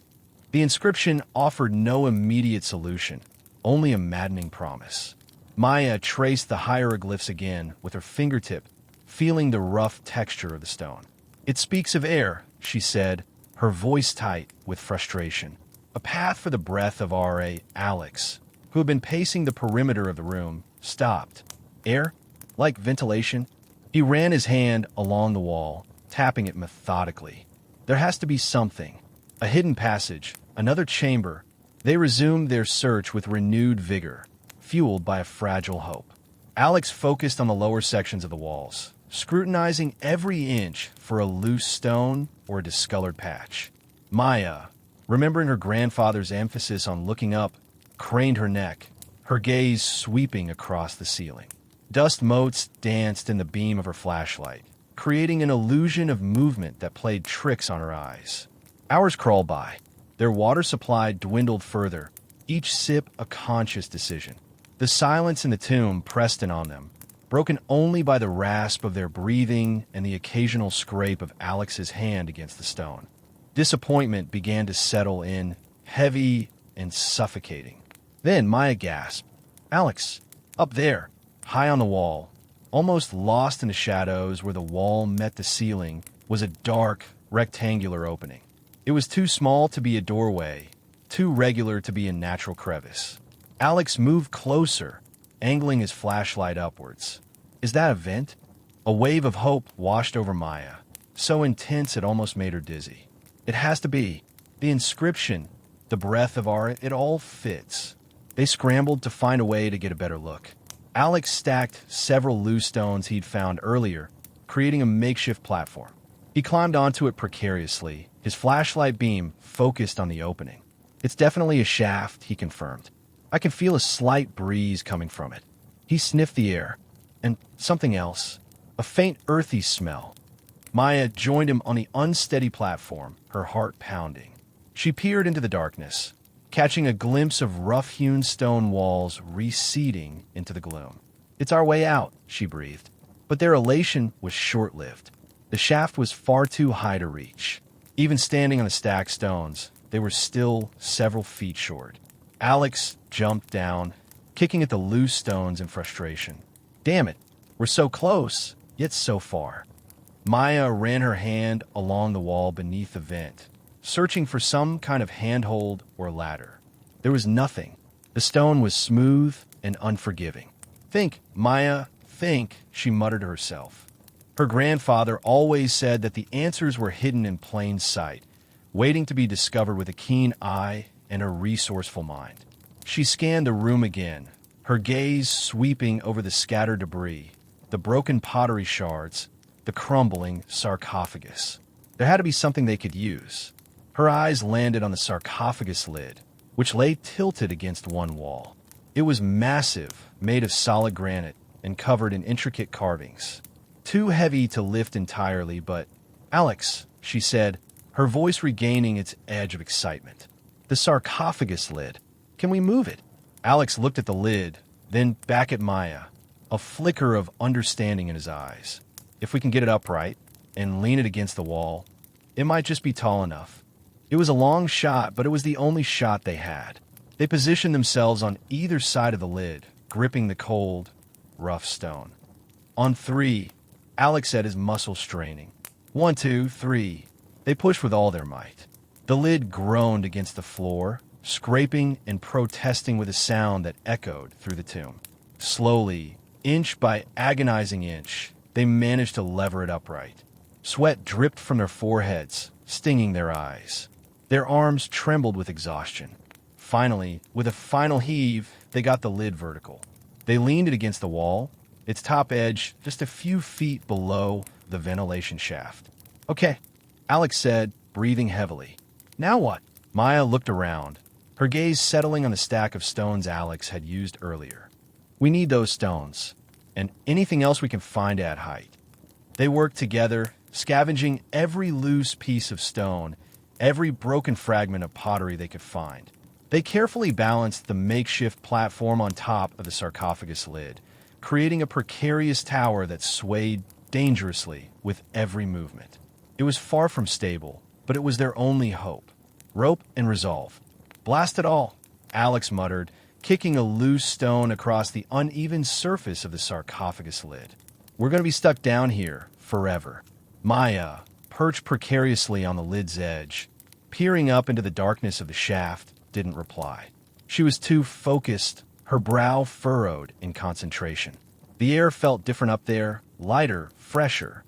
The inscription offered no immediate solution, only a maddening promise. Maya traced the hieroglyphs again with her fingertip, feeling the rough texture of the stone. It speaks of air, she said, her voice tight with frustration. A path for the breath of R.A. Alex, who had been pacing the perimeter of the room, stopped. Air? Like ventilation? He ran his hand along the wall, tapping it methodically. There has to be something. A hidden passage, another chamber. They resumed their search with renewed vigor, fueled by a fragile hope. Alex focused on the lower sections of the walls, scrutinizing every inch for a loose stone or a discolored patch. Maya, remembering her grandfather's emphasis on looking up, craned her neck, her gaze sweeping across the ceiling. Dust motes danced in the beam of her flashlight, creating an illusion of movement that played tricks on her eyes. Hours crawled by. Their water supply dwindled further, each sip a conscious decision. The silence in the tomb pressed in on them, broken only by the rasp of their breathing and the occasional scrape of Alex's hand against the stone. Disappointment began to settle in, heavy and suffocating. Then Maya gasped. Alex, up there, high on the wall, almost lost in the shadows where the wall met the ceiling, was a dark, rectangular opening. It was too small to be a doorway, too regular to be a natural crevice. Alex moved closer, angling his flashlight upwards. Is that a vent? A wave of hope washed over Maya, so intense it almost made her dizzy. It has to be. The inscription, the breath of art, it all fits. They scrambled to find a way to get a better look. Alex stacked several loose stones he'd found earlier, creating a makeshift platform. He climbed onto it precariously, his flashlight beam focused on the opening. It's definitely a shaft, he confirmed. I can feel a slight breeze coming from it. He sniffed the air. And something else. A faint earthy smell. Maya joined him on the unsteady platform, her heart pounding. She peered into the darkness, catching a glimpse of rough-hewn stone walls receding into the gloom. It's our way out, she breathed. But their elation was short-lived. The shaft was far too high to reach. Even standing on the stacked stones, they were still several feet short. Alex jumped down, kicking at the loose stones in frustration. Damn it, we're so close, yet so far. Maya ran her hand along the wall beneath the vent, searching for some kind of handhold or ladder. There was nothing. The stone was smooth and unforgiving. Think, Maya, think, she muttered to herself. Her grandfather always said that the answers were hidden in plain sight, waiting to be discovered with a keen eye and a resourceful mind. She scanned the room again, her gaze sweeping over the scattered debris, the broken pottery shards, the crumbling sarcophagus. There had to be something they could use. Her eyes landed on the sarcophagus lid, which lay tilted against one wall. It was massive, made of solid granite, and covered in intricate carvings. Too heavy to lift entirely, but, Alex, she said, her voice regaining its edge of excitement. The sarcophagus lid. Can we move it? Alex looked at the lid, then back at Maya, a flicker of understanding in his eyes. If we can get it upright and lean it against the wall, it might just be tall enough. It was a long shot, but it was the only shot they had. They positioned themselves on either side of the lid, gripping the cold, rough stone. On 3, Alex said, his muscles straining. 1, 2, 3. They pushed with all their might. The lid groaned against the floor, scraping and protesting with a sound that echoed through the tomb. Slowly, inch by agonizing inch, they managed to lever it upright. Sweat dripped from their foreheads, stinging their eyes. Their arms trembled with exhaustion. Finally, with a final heave, they got the lid vertical. They leaned it against the wall, its top edge just a few feet below the ventilation shaft. Okay, Alex said, breathing heavily. Now what? Maya looked around, her gaze settling on the stack of stones Alex had used earlier. We need those stones, and anything else we can find at height. They worked together, scavenging every loose piece of stone, every broken fragment of pottery they could find. They carefully balanced the makeshift platform on top of the sarcophagus lid, creating a precarious tower that swayed dangerously with every movement. It was far from stable, but it was their only hope. Rope and resolve. Blast it all, Alex muttered, kicking a loose stone across the uneven surface of the sarcophagus lid. We're going to be stuck down here forever. Maya, perched precariously on the lid's edge, peering up into the darkness of the shaft, didn't reply. She was too focused, her brow furrowed in concentration. The air felt different up there, lighter, fresher.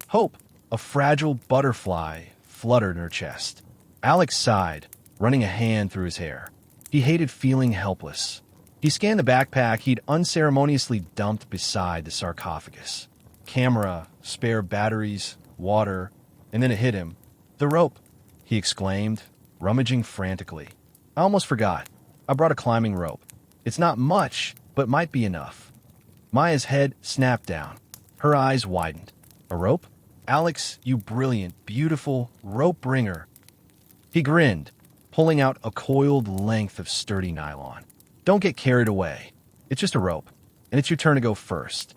Hope, a fragile butterfly, fluttered in her chest. Alex sighed, running a hand through his hair. He hated feeling helpless. He scanned the backpack he'd unceremoniously dumped beside the sarcophagus. Camera, spare batteries, water, and then it hit him. The rope, he exclaimed, rummaging frantically. I almost forgot. I brought a climbing rope. It's not much, but might be enough. Maya's head snapped down. Her eyes widened. A rope? Alex, you brilliant, beautiful rope bringer. He grinned, pulling out a coiled length of sturdy nylon. Don't get carried away. It's just a rope, and it's your turn to go first.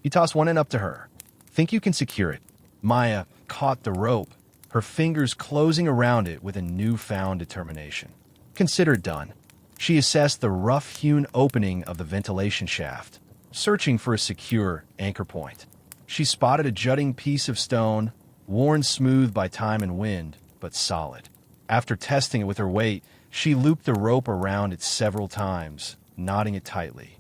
He tossed one end up to her. Think you can secure it? Maya caught the rope, her fingers closing around it with a newfound determination. Consider done. She assessed the rough-hewn opening of the ventilation shaft, searching for a secure anchor point. She spotted a jutting piece of stone, worn smooth by time and wind, but solid. After testing it with her weight, she looped the rope around it several times, knotting it tightly.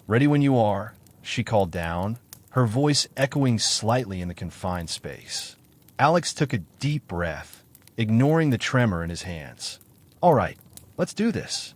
Ready when you are, she called down, her voice echoing slightly in the confined space. Alex took a deep breath, ignoring the tremor in his hands. All right, let's do this.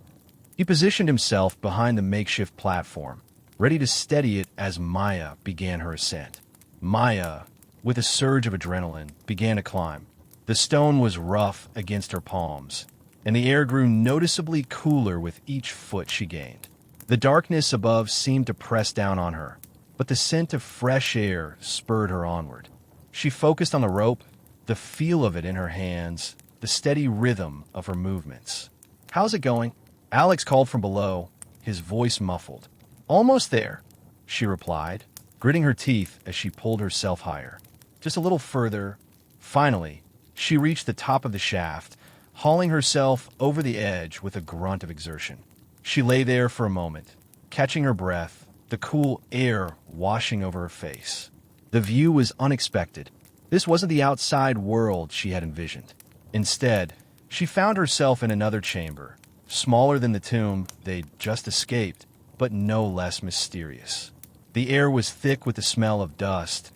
He positioned himself behind the makeshift platform, ready to steady it as Maya began her ascent. Maya, with a surge of adrenaline, began to climb. The stone was rough against her palms, and the air grew noticeably cooler with each foot she gained. The darkness above seemed to press down on her, but the scent of fresh air spurred her onward. She focused on the rope, the feel of it in her hands, the steady rhythm of her movements. "How's it going?" Alex called from below, his voice muffled. "Almost there," she replied, gritting her teeth as she pulled herself higher. Just a little further. Finally, she reached the top of the shaft, hauling herself over the edge with a grunt of exertion. She lay there for a moment, catching her breath, the cool air washing over her face. The view was unexpected. This wasn't the outside world she had envisioned. Instead, she found herself in another chamber, smaller than the tomb they'd just escaped, but no less mysterious. The air was thick with the smell of dust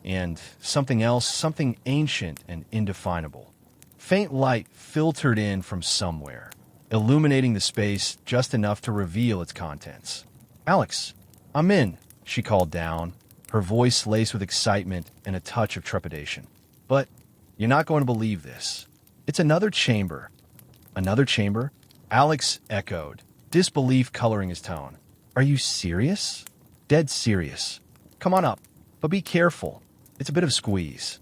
and something else, something ancient and indefinable. Faint light filtered in from somewhere, illuminating the space just enough to reveal its contents. "Alex, I'm in," she called down, her voice laced with excitement and a touch of trepidation. "But you're not going to believe this. It's another chamber." "Another chamber?" Alex echoed, disbelief coloring his tone. "Are you serious?" "Dead serious. Come on up, but be careful. It's a bit of a squeeze."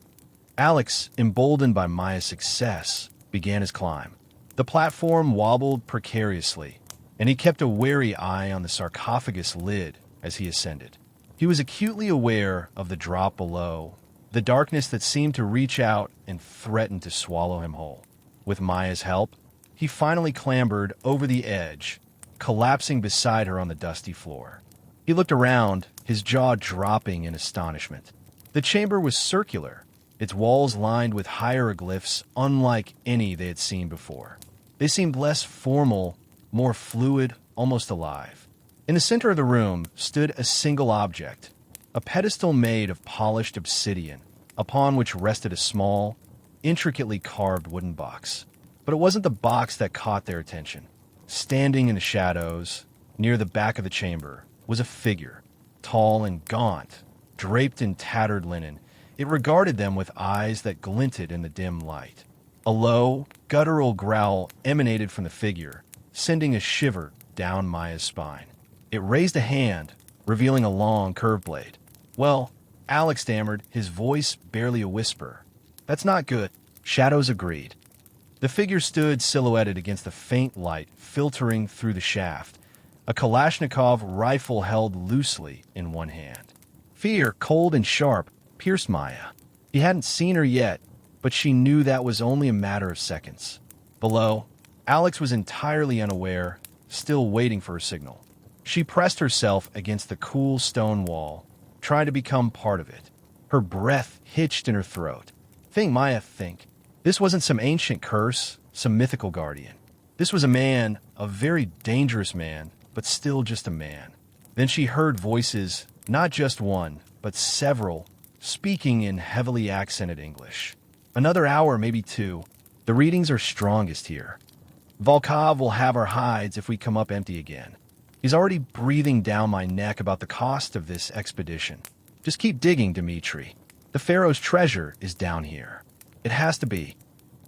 Alex, emboldened by Maya's success, began his climb. The platform wobbled precariously, and he kept a wary eye on the sarcophagus lid as he ascended. He was acutely aware of the drop below, the darkness that seemed to reach out and threaten to swallow him whole. With Maya's help, he finally clambered over the edge, collapsing beside her on the dusty floor. He looked around, his jaw dropping in astonishment. The chamber was circular, its walls lined with hieroglyphs unlike any they had seen before. They seemed less formal, more fluid, almost alive. In the center of the room stood a single object, a pedestal made of polished obsidian, upon which rested a small, intricately carved wooden box. But it wasn't the box that caught their attention. Standing in the shadows, near the back of the chamber, was a figure, tall and gaunt, draped in tattered linen. It regarded them with eyes that glinted in the dim light. A low, guttural growl emanated from the figure, sending a shiver down Maya's spine. It raised a hand, revealing a long, curved blade. "Well," Alex stammered, his voice barely a whisper. "That's not good." Shadows agreed. The figure stood silhouetted against the faint light filtering through the shaft, a Kalashnikov rifle held loosely in one hand. Fear, cold and sharp, pierced Maya. He hadn't seen her yet, but she knew that was only a matter of seconds. Below, Alex was entirely unaware, still waiting for her signal. She pressed herself against the cool stone wall, trying to become part of it. Her breath hitched in her throat. Maya, think. This wasn't some ancient curse, some mythical guardian. This was a man, a very dangerous man, but still just a man. Then she heard voices, not just one, but several, speaking in heavily accented English. "Another hour, maybe two. The readings are strongest here. Volkov will have our hides if we come up empty again. He's already breathing down my neck about the cost of this expedition. Just keep digging, Dmitri. The Pharaoh's treasure is down here. It has to be."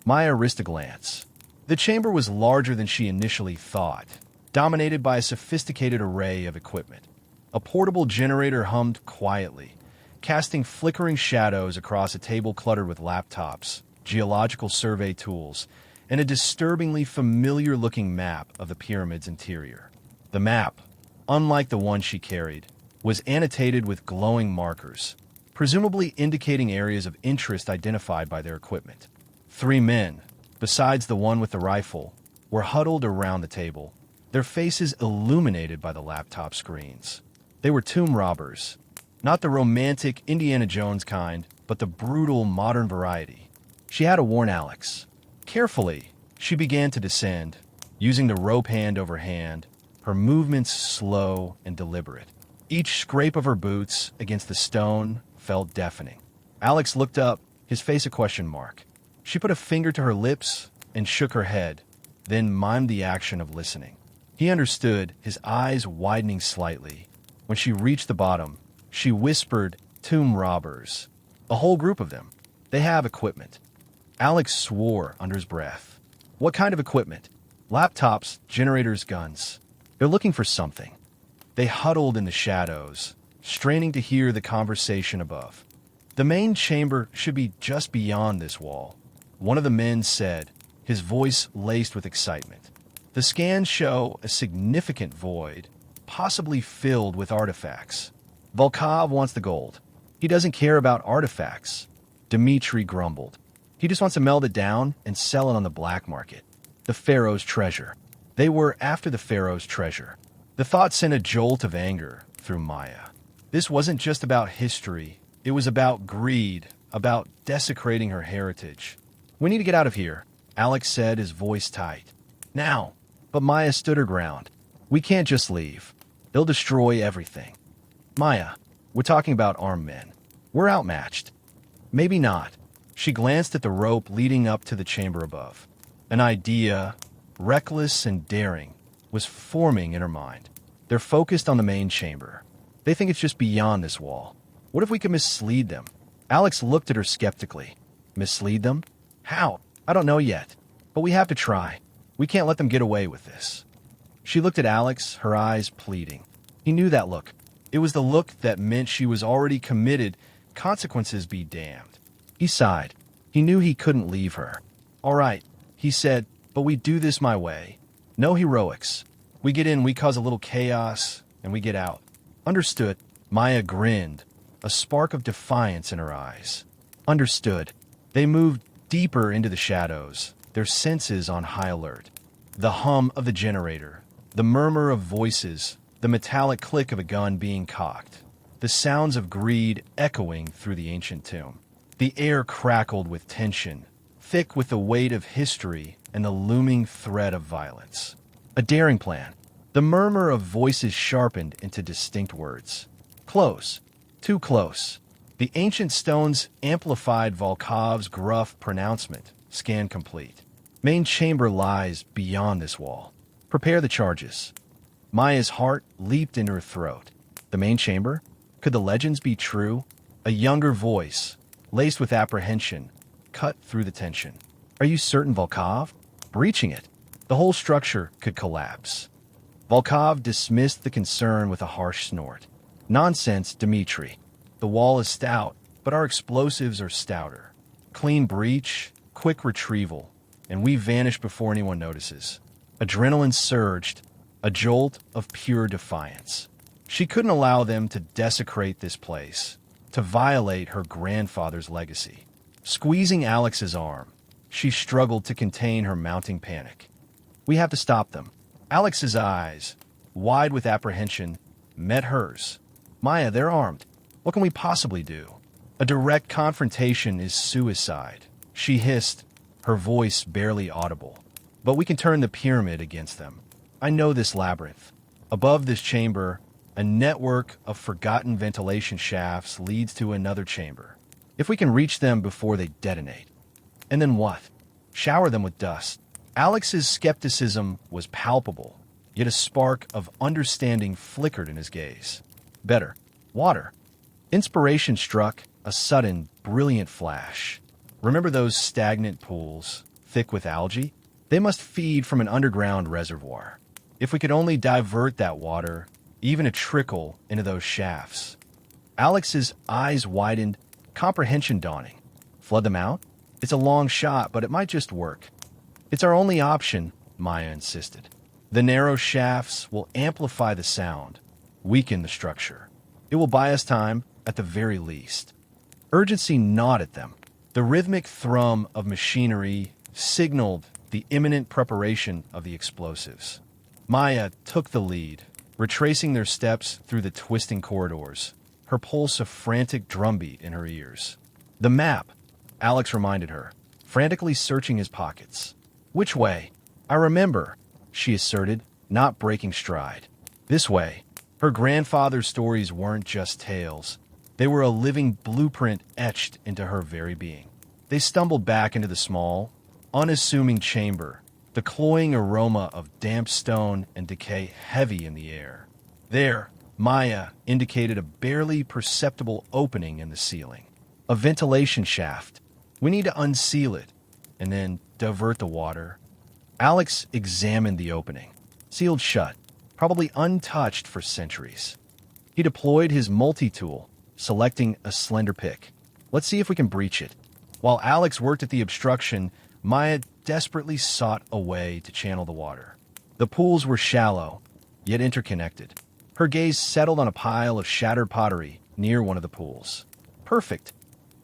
Maya risked a glance. The chamber was larger than she initially thought, dominated by a sophisticated array of equipment. A portable generator hummed quietly, casting flickering shadows across a table cluttered with laptops, geological survey tools, and a disturbingly familiar-looking map of the pyramid's interior. The map, unlike the one she carried, was annotated with glowing markers, presumably indicating areas of interest identified by their equipment. 3 men, besides the one with the rifle, were huddled around the table, their faces illuminated by the laptop screens. They were tomb robbers, not the romantic Indiana Jones kind, but the brutal modern variety. She had to warn Alex. Carefully, she began to descend, using the rope hand over hand, her movements slow and deliberate. Each scrape of her boots against the stone felt deafening. Alex looked up, his face a question mark. She put a finger to her lips and shook her head, then mimed the action of listening. He understood, his eyes widening slightly, When she reached the bottom, she whispered, "Tomb robbers." A whole group of them. They have equipment. Alex swore under his breath. What kind of equipment? Laptops, generators, guns. They're looking for something. They huddled in the shadows, straining to hear the conversation above. The main chamber should be just beyond this wall, one of the men said, his voice laced with excitement. The scans show a significant void, possibly filled with artifacts. Volkov wants the gold. He doesn't care about artifacts. Dmitri grumbled. He just wants to melt it down and sell it on the black market. The Pharaoh's treasure. They were after the Pharaoh's treasure. The thought sent a jolt of anger through Maya. This wasn't just about history. It was about greed, about desecrating her heritage. "We need to get out of here," Alex said, his voice tight. "Now." But Maya stood her ground. "We can't just leave. They'll destroy everything." "Maya, we're talking about armed men. We're outmatched." "Maybe not." She glanced at the rope leading up to the chamber above. An idea, reckless and daring, was forming in her mind. They're focused on the main chamber. They think it's just beyond this wall. What if we could mislead them? Alex looked at her skeptically. Mislead them? How? I don't know yet. But we have to try. We can't let them get away with this. She looked at Alex, her eyes pleading. He knew that look. It was the look that meant she was already committed, consequences be damned. He sighed. He knew he couldn't leave her. "All right," he said, "but we do this my way. No heroics. We get in, we cause a little chaos, and we get out." "Understood." Maya grinned, a spark of defiance in her eyes. "Understood." They moved deeper into the shadows, their senses on high alert. The hum of the generator, the murmur of voices, the metallic click of a gun being cocked, the sounds of greed echoing through the ancient tomb. The air crackled with tension, thick with the weight of history and the looming threat of violence. A daring plan. The murmur of voices sharpened into distinct words. Close. Too close. The ancient stones amplified Volkov's gruff pronouncement. Scan complete. Main chamber lies beyond this wall. Prepare the charges. Maya's heart leaped in her throat. The main chamber? Could the legends be true? A younger voice, laced with apprehension, cut through the tension. "Are you certain, Volkov? Breaching it, the whole structure could collapse." Volkov dismissed the concern with a harsh snort. "Nonsense, Dmitri. The wall is stout, but our explosives are stouter. Clean breach, quick retrieval, and we vanish before anyone notices." Adrenaline surged, a jolt of pure defiance. She couldn't allow them to desecrate this place, to violate her grandfather's legacy. Squeezing Alex's arm, she struggled to contain her mounting panic. "We have to stop them." Alex's eyes, wide with apprehension, met hers. "Maya, they're armed. What can we possibly do?" "A direct confrontation is suicide," she hissed, her voice barely audible. "But we can turn the pyramid against them. I know this labyrinth. Above this chamber, a network of forgotten ventilation shafts leads to another chamber. If we can reach them before they detonate." "And then what?" "Shower them with dust." Alex's skepticism was palpable, yet a spark of understanding flickered in his gaze. "Better. Water." Inspiration struck, a sudden, brilliant flash. Remember those stagnant pools, thick with algae? They must feed from an underground reservoir. If we could only divert that water, even a trickle, into those shafts. Alex's eyes widened, comprehension dawning. Flood them out? It's a long shot, but it might just work. "It's our only option," Maya insisted. "The narrow shafts will amplify the sound, weaken the structure. It will buy us time, at the very least." Urgency gnawed at them. The rhythmic thrum of machinery signaled the imminent preparation of the explosives. Maya took the lead, retracing their steps through the twisting corridors, her pulse a frantic drumbeat in her ears. "The map," Alex reminded her, frantically searching his pockets. "Which way?" "I remember," she asserted, not breaking stride. "This way." Her grandfather's stories weren't just tales. They were a living blueprint etched into her very being. They stumbled back into the small, unassuming chamber, the cloying aroma of damp stone and decay heavy in the air. There, Maya indicated a barely perceptible opening in the ceiling. A ventilation shaft. We need to unseal it and then divert the water. Alex examined the opening. Sealed shut, probably untouched for centuries. He deployed his multi-tool, selecting a slender pick. Let's see if we can breach it. While Alex worked at the obstruction, Maya desperately sought a way to channel the water. The pools were shallow, yet interconnected. Her gaze settled on a pile of shattered pottery near one of the pools. Perfect.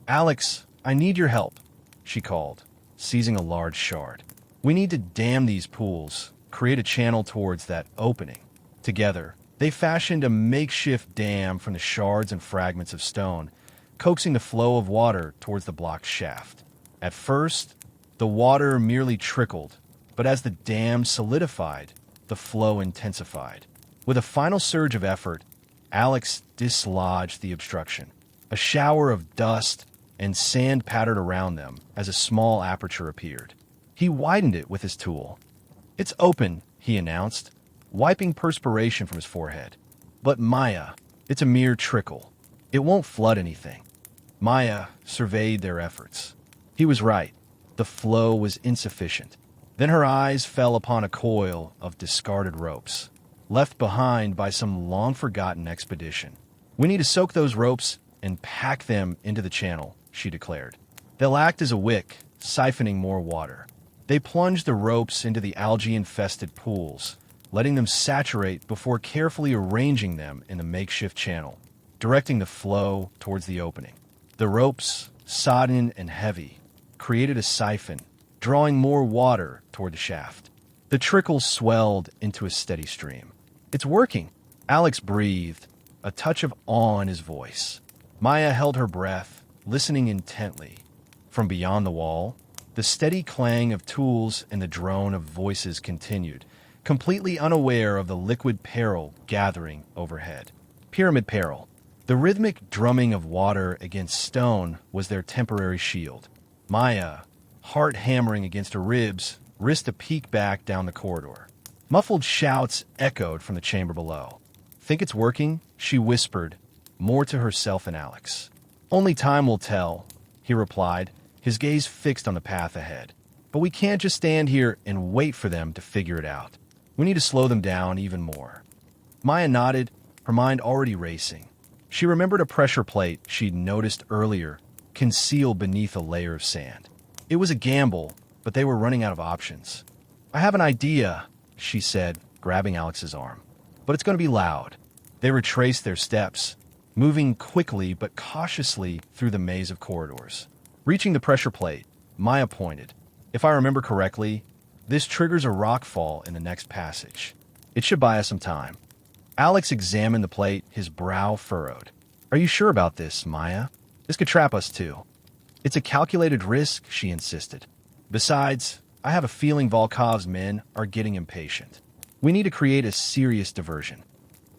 Alex, I need your help, she called, seizing a large shard. We need to dam these pools, create a channel towards that opening. Together, they fashioned a makeshift dam from the shards and fragments of stone, coaxing the flow of water towards the blocked shaft. At first, the water merely trickled, but as the dam solidified, the flow intensified. With a final surge of effort, Alex dislodged the obstruction. A shower of dust and sand pattered around them as a small aperture appeared. He widened it with his tool. "It's open," he announced, wiping perspiration from his forehead. "But Maya, it's a mere trickle. It won't flood anything." Maya surveyed their efforts. He was right. The flow was insufficient. Then her eyes fell upon a coil of discarded ropes, left behind by some long-forgotten expedition. "We need to soak those ropes and pack them into the channel," she declared. "They'll act as a wick, siphoning more water." They plunged the ropes into the algae-infested pools, letting them saturate before carefully arranging them in the makeshift channel, directing the flow towards the opening. The ropes, sodden and heavy, created a siphon, drawing more water toward the shaft. The trickle swelled into a steady stream. "It's working," Alex breathed, a touch of awe in his voice. Maya held her breath, listening intently. From beyond the wall, the steady clang of tools and the drone of voices continued, completely unaware of the liquid peril gathering overhead. Pyramid peril. The rhythmic drumming of water against stone was their temporary shield. Maya, heart hammering against her ribs, risked a peek back down the corridor. Muffled shouts echoed from the chamber below. "Think it's working?" she whispered, more to herself and Alex. "Only time will tell," he replied, his gaze fixed on the path ahead. "But we can't just stand here and wait for them to figure it out. We need to slow them down even more." Maya nodded, her mind already racing. She remembered a pressure plate she'd noticed earlier, concealed beneath a layer of sand. It was a gamble, but they were running out of options. "I have an idea," she said, grabbing Alex's arm. "But it's going to be loud." They retraced their steps, moving quickly but cautiously through the maze of corridors. Reaching the pressure plate, Maya pointed. "If I remember correctly, this triggers a rockfall in the next passage. It should buy us some time." Alex examined the plate, his brow furrowed. "Are you sure about this, Maya? This could trap us too." "It's a calculated risk," she insisted. "Besides, I have a feeling Volkov's men are getting impatient. We need to create a serious diversion."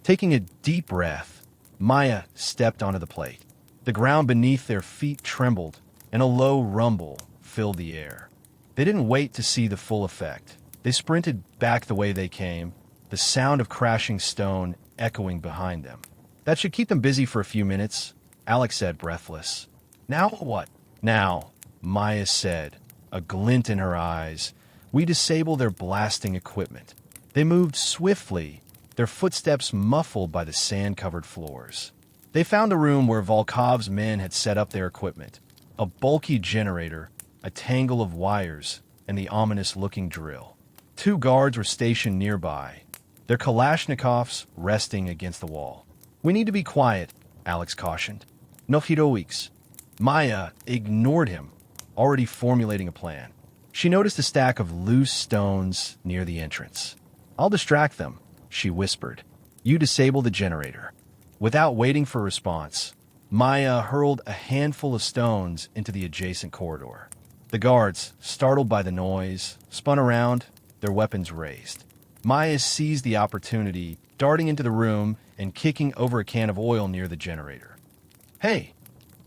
Taking a deep breath, Maya stepped onto the plate. The ground beneath their feet trembled, and a low rumble filled the air. They didn't wait to see the full effect. They sprinted back the way they came, the sound of crashing stone echoing behind them. "That should keep them busy for a few minutes," Alex said, breathless. "Now what?" "Now," Maya said, a glint in her eyes, "we disable their blasting equipment." They moved swiftly, their footsteps muffled by the sand-covered floors. They found the room where Volkov's men had set up their equipment, a bulky generator, a tangle of wires, and the ominous-looking drill. 2 guards were stationed nearby, their Kalashnikovs resting against the wall. "We need to be quiet," Alex cautioned. "No heroics." Maya ignored him, already formulating a plan. She noticed a stack of loose stones near the entrance. "I'll distract them," she whispered. "You disable the generator." Without waiting for a response, Maya hurled a handful of stones into the adjacent corridor. The guards, startled by the noise, spun around, their weapons raised. Maya seized the opportunity, darting into the room and kicking over a can of oil near the generator. "Hey!"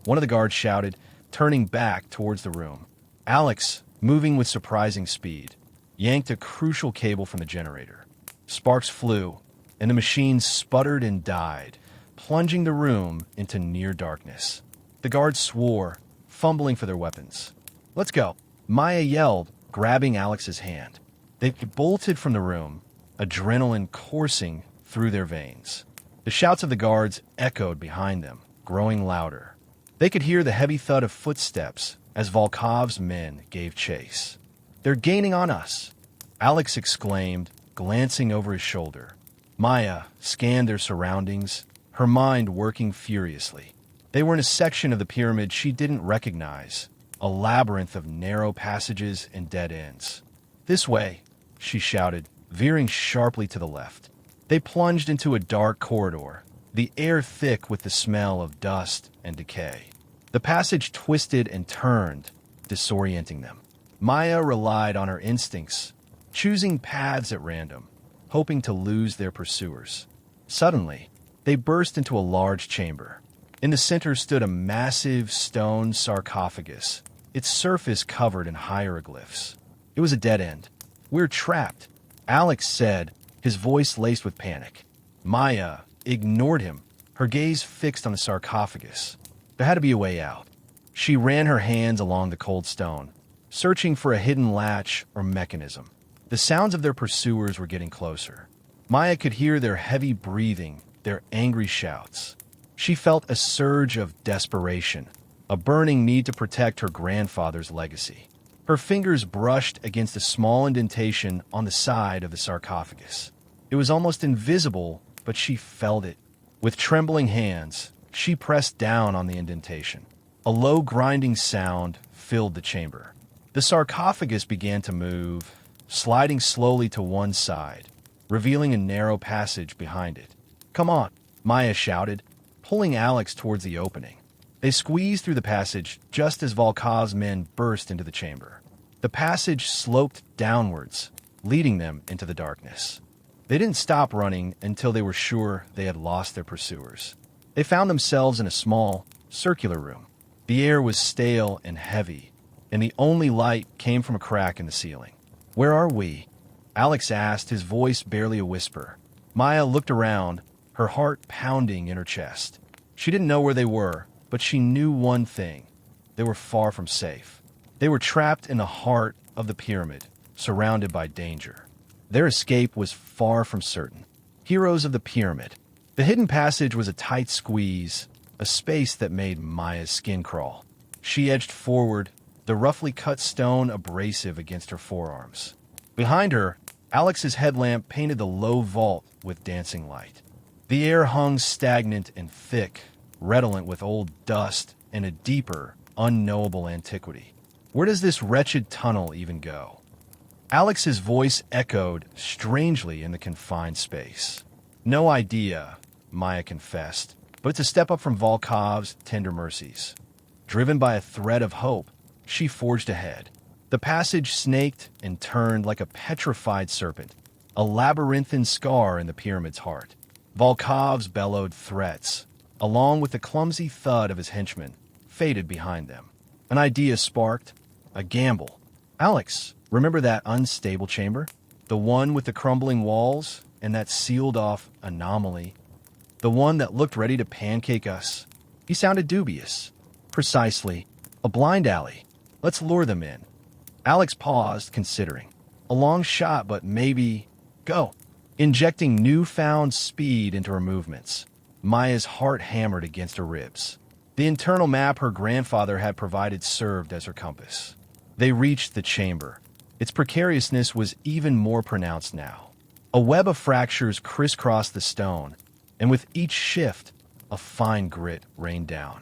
one of the guards shouted, turning back towards the room. Alex, moving with surprising speed, yanked a crucial cable from the generator. Sparks flew, and the machine sputtered and died, plunging the room into near darkness. The guards swore, fumbling for their weapons. "Let's go," Maya yelled, grabbing Alex's hand. They bolted from the room, adrenaline coursing through their veins. The shouts of the guards echoed behind them, growing louder. They could hear the heavy thud of footsteps as Volkov's men gave chase. "They're gaining on us," Alex exclaimed, glancing over his shoulder. Maya scanned their surroundings, her mind working furiously. They were in a section of the pyramid she didn't recognize, a labyrinth of narrow passages and dead ends. "This way," she shouted, veering sharply to the left. They plunged into a dark corridor, the air thick with the smell of dust and decay. The passage twisted and turned, disorienting them. Maya relied on her instincts, choosing paths at random, hoping to lose their pursuers. Suddenly, they burst into a large chamber. In the center stood a massive stone sarcophagus, its surface covered in hieroglyphs. It was a dead end. "We're trapped," Alex said, his voice laced with panic. Maya ignored him, her gaze fixed on the sarcophagus. There had to be a way out. She ran her hands along the cold stone, searching for a hidden latch or mechanism. The sounds of their pursuers were getting closer. Maya could hear their heavy breathing, their angry shouts. She felt a surge of desperation, a burning need to protect her grandfather's legacy. Her fingers brushed against a small indentation on the side of the sarcophagus. It was almost invisible, but she felt it. With trembling hands, she pressed down on the indentation. A low grinding sound filled the chamber. The sarcophagus began to move, sliding slowly to one side, revealing a narrow passage behind it. "Come on," Maya shouted, pulling Alex towards the opening. They squeezed through the passage just as Volkov's men burst into the chamber. The passage sloped downwards, leading them into the darkness. They didn't stop running until they were sure they had lost their pursuers. They found themselves in a small, circular room. The air was stale and heavy, and the only light came from a crack in the ceiling. "Where are we?" Alex asked, his voice barely a whisper. Maya looked around, her heart pounding in her chest. She didn't know where they were, but she knew one thing. They were far from safe. They were trapped in the heart of the pyramid, surrounded by danger. Their escape was far from certain. Heroes of the pyramid. The hidden passage was a tight squeeze, a space that made Maya's skin crawl. She edged forward, the roughly cut stone abrasive against her forearms. Behind her, Alex's headlamp painted the low vault with dancing light. The air hung stagnant and thick, redolent with old dust and a deeper, unknowable antiquity. Where does this wretched tunnel even go? Alex's voice echoed strangely in the confined space. "No idea," Maya confessed, "but it's a step up from Volkov's tender mercies." Driven by a thread of hope, she forged ahead. The passage snaked and turned like a petrified serpent, a labyrinthine scar in the pyramid's heart. Volkov's bellowed threats, along with the clumsy thud of his henchmen, faded behind them. An idea sparked, a gamble. "Alex, remember that unstable chamber? The one with the crumbling walls and that sealed-off anomaly? The one that looked ready to pancake us?" He sounded dubious. "Precisely. A blind alley. Let's lure them in." Alex paused, considering. A long shot, but maybe... Go. Injecting newfound speed into her movements, Maya's heart hammered against her ribs. The internal map her grandfather had provided served as her compass. They reached the chamber. Its precariousness was even more pronounced now. A web of fractures crisscrossed the stone, and with each shift, a fine grit rained down.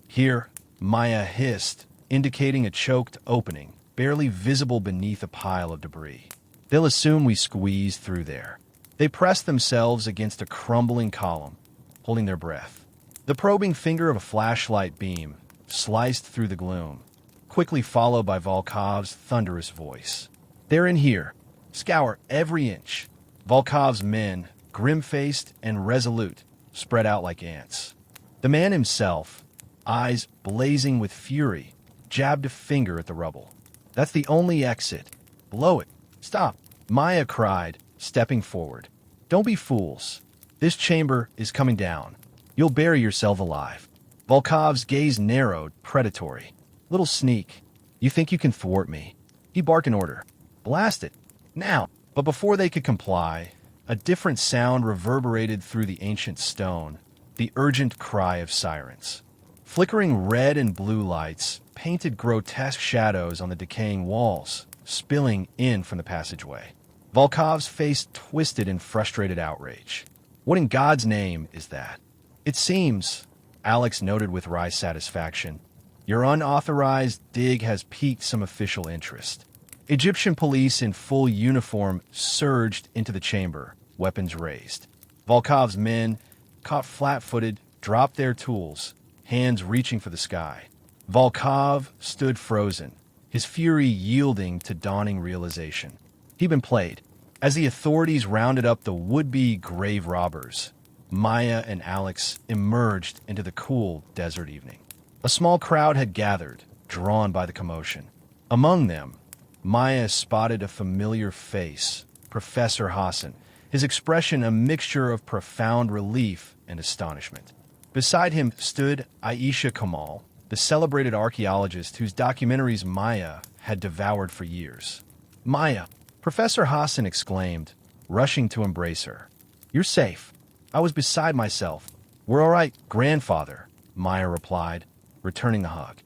"Here," Maya hissed, indicating a choked opening, barely visible beneath a pile of debris. "They'll assume we squeezed through there." They pressed themselves against a crumbling column, holding their breath. The probing finger of a flashlight beam sliced through the gloom, quickly followed by Volkov's thunderous voice. "They're in here. Scour every inch." Volkov's men, grim-faced and resolute, spread out like ants. The man himself, eyes blazing with fury, jabbed a finger at the rubble. "That's the only exit. Blow it. Stop," Maya cried, stepping forward. Don't be fools. This chamber is coming down. You'll bury yourself alive. Volkov's gaze narrowed, predatory. Little sneak. You think you can thwart me? He barked an order. Blast it. Now. But before they could comply, a different sound reverberated through the ancient stone, the urgent cry of sirens. Flickering red and blue lights painted grotesque shadows on the decaying walls, spilling in from the passageway. Volkov's face twisted in frustrated outrage. What in God's name is that? It seems, Alex noted with wry satisfaction, your unauthorized dig has piqued some official interest. Egyptian police in full uniform surged into the chamber, weapons raised. Volkov's men, caught flat-footed, dropped their tools, hands reaching for the sky. Volkov stood frozen, his fury yielding to dawning realization. He'd been played. As the authorities rounded up the would-be grave robbers, Maya and Alex emerged into the cool desert evening. A small crowd had gathered, drawn by the commotion. Among them, Maya spotted a familiar face, Professor Hassan, his expression a mixture of profound relief and astonishment. Beside him stood Aisha Kamal, the celebrated archaeologist whose documentaries Maya had devoured for years. Maya, Professor Hassan exclaimed, rushing to embrace her. You're safe. I was beside myself. We're all right, grandfather, Maya replied, returning the hug.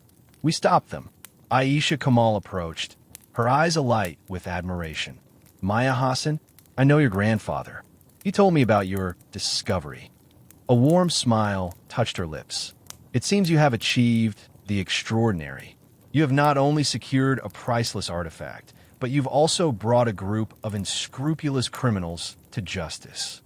We stopped them. Aisha Kamal approached, her eyes alight with admiration. Maya Hassan, I know your grandfather. He told me about your discovery. A warm smile touched her lips. It seems you have achieved the extraordinary. You have not only secured a priceless artifact, but you've also brought a group of unscrupulous criminals to justice.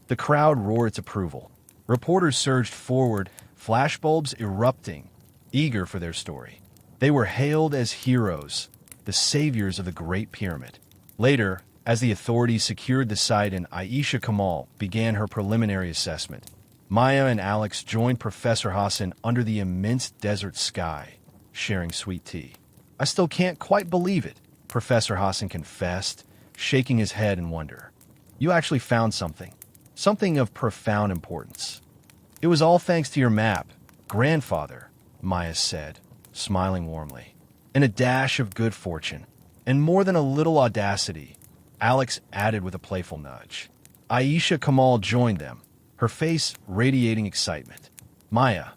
The crowd roared its approval. Reporters surged forward, flashbulbs erupting, eager for their story. They were hailed as heroes, the saviors of the Great Pyramid. Later, as the authorities secured the site and Aisha Kamal began her preliminary assessment, Maya and Alex joined Professor Hassan under the immense desert sky, sharing sweet tea. I still can't quite believe it, Professor Hassan confessed, shaking his head in wonder. You actually found something of profound importance. It was all thanks to your map, grandfather, Maya said, smiling warmly. And a dash of good fortune, and more than a little audacity, Alex added with a playful nudge. Aisha Kamal joined them, her face radiating excitement. Maya,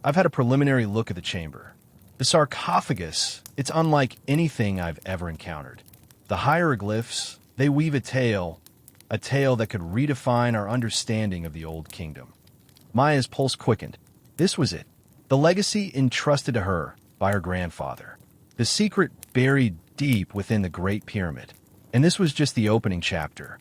I've had a preliminary look at the chamber. The sarcophagus, it's unlike anything I've ever encountered. The hieroglyphs, they weave a tale that could redefine our understanding of the Old Kingdom. Maya's pulse quickened. This was it. The legacy entrusted to her by her grandfather. The secret buried deep within the Great Pyramid. And this was just the opening chapter.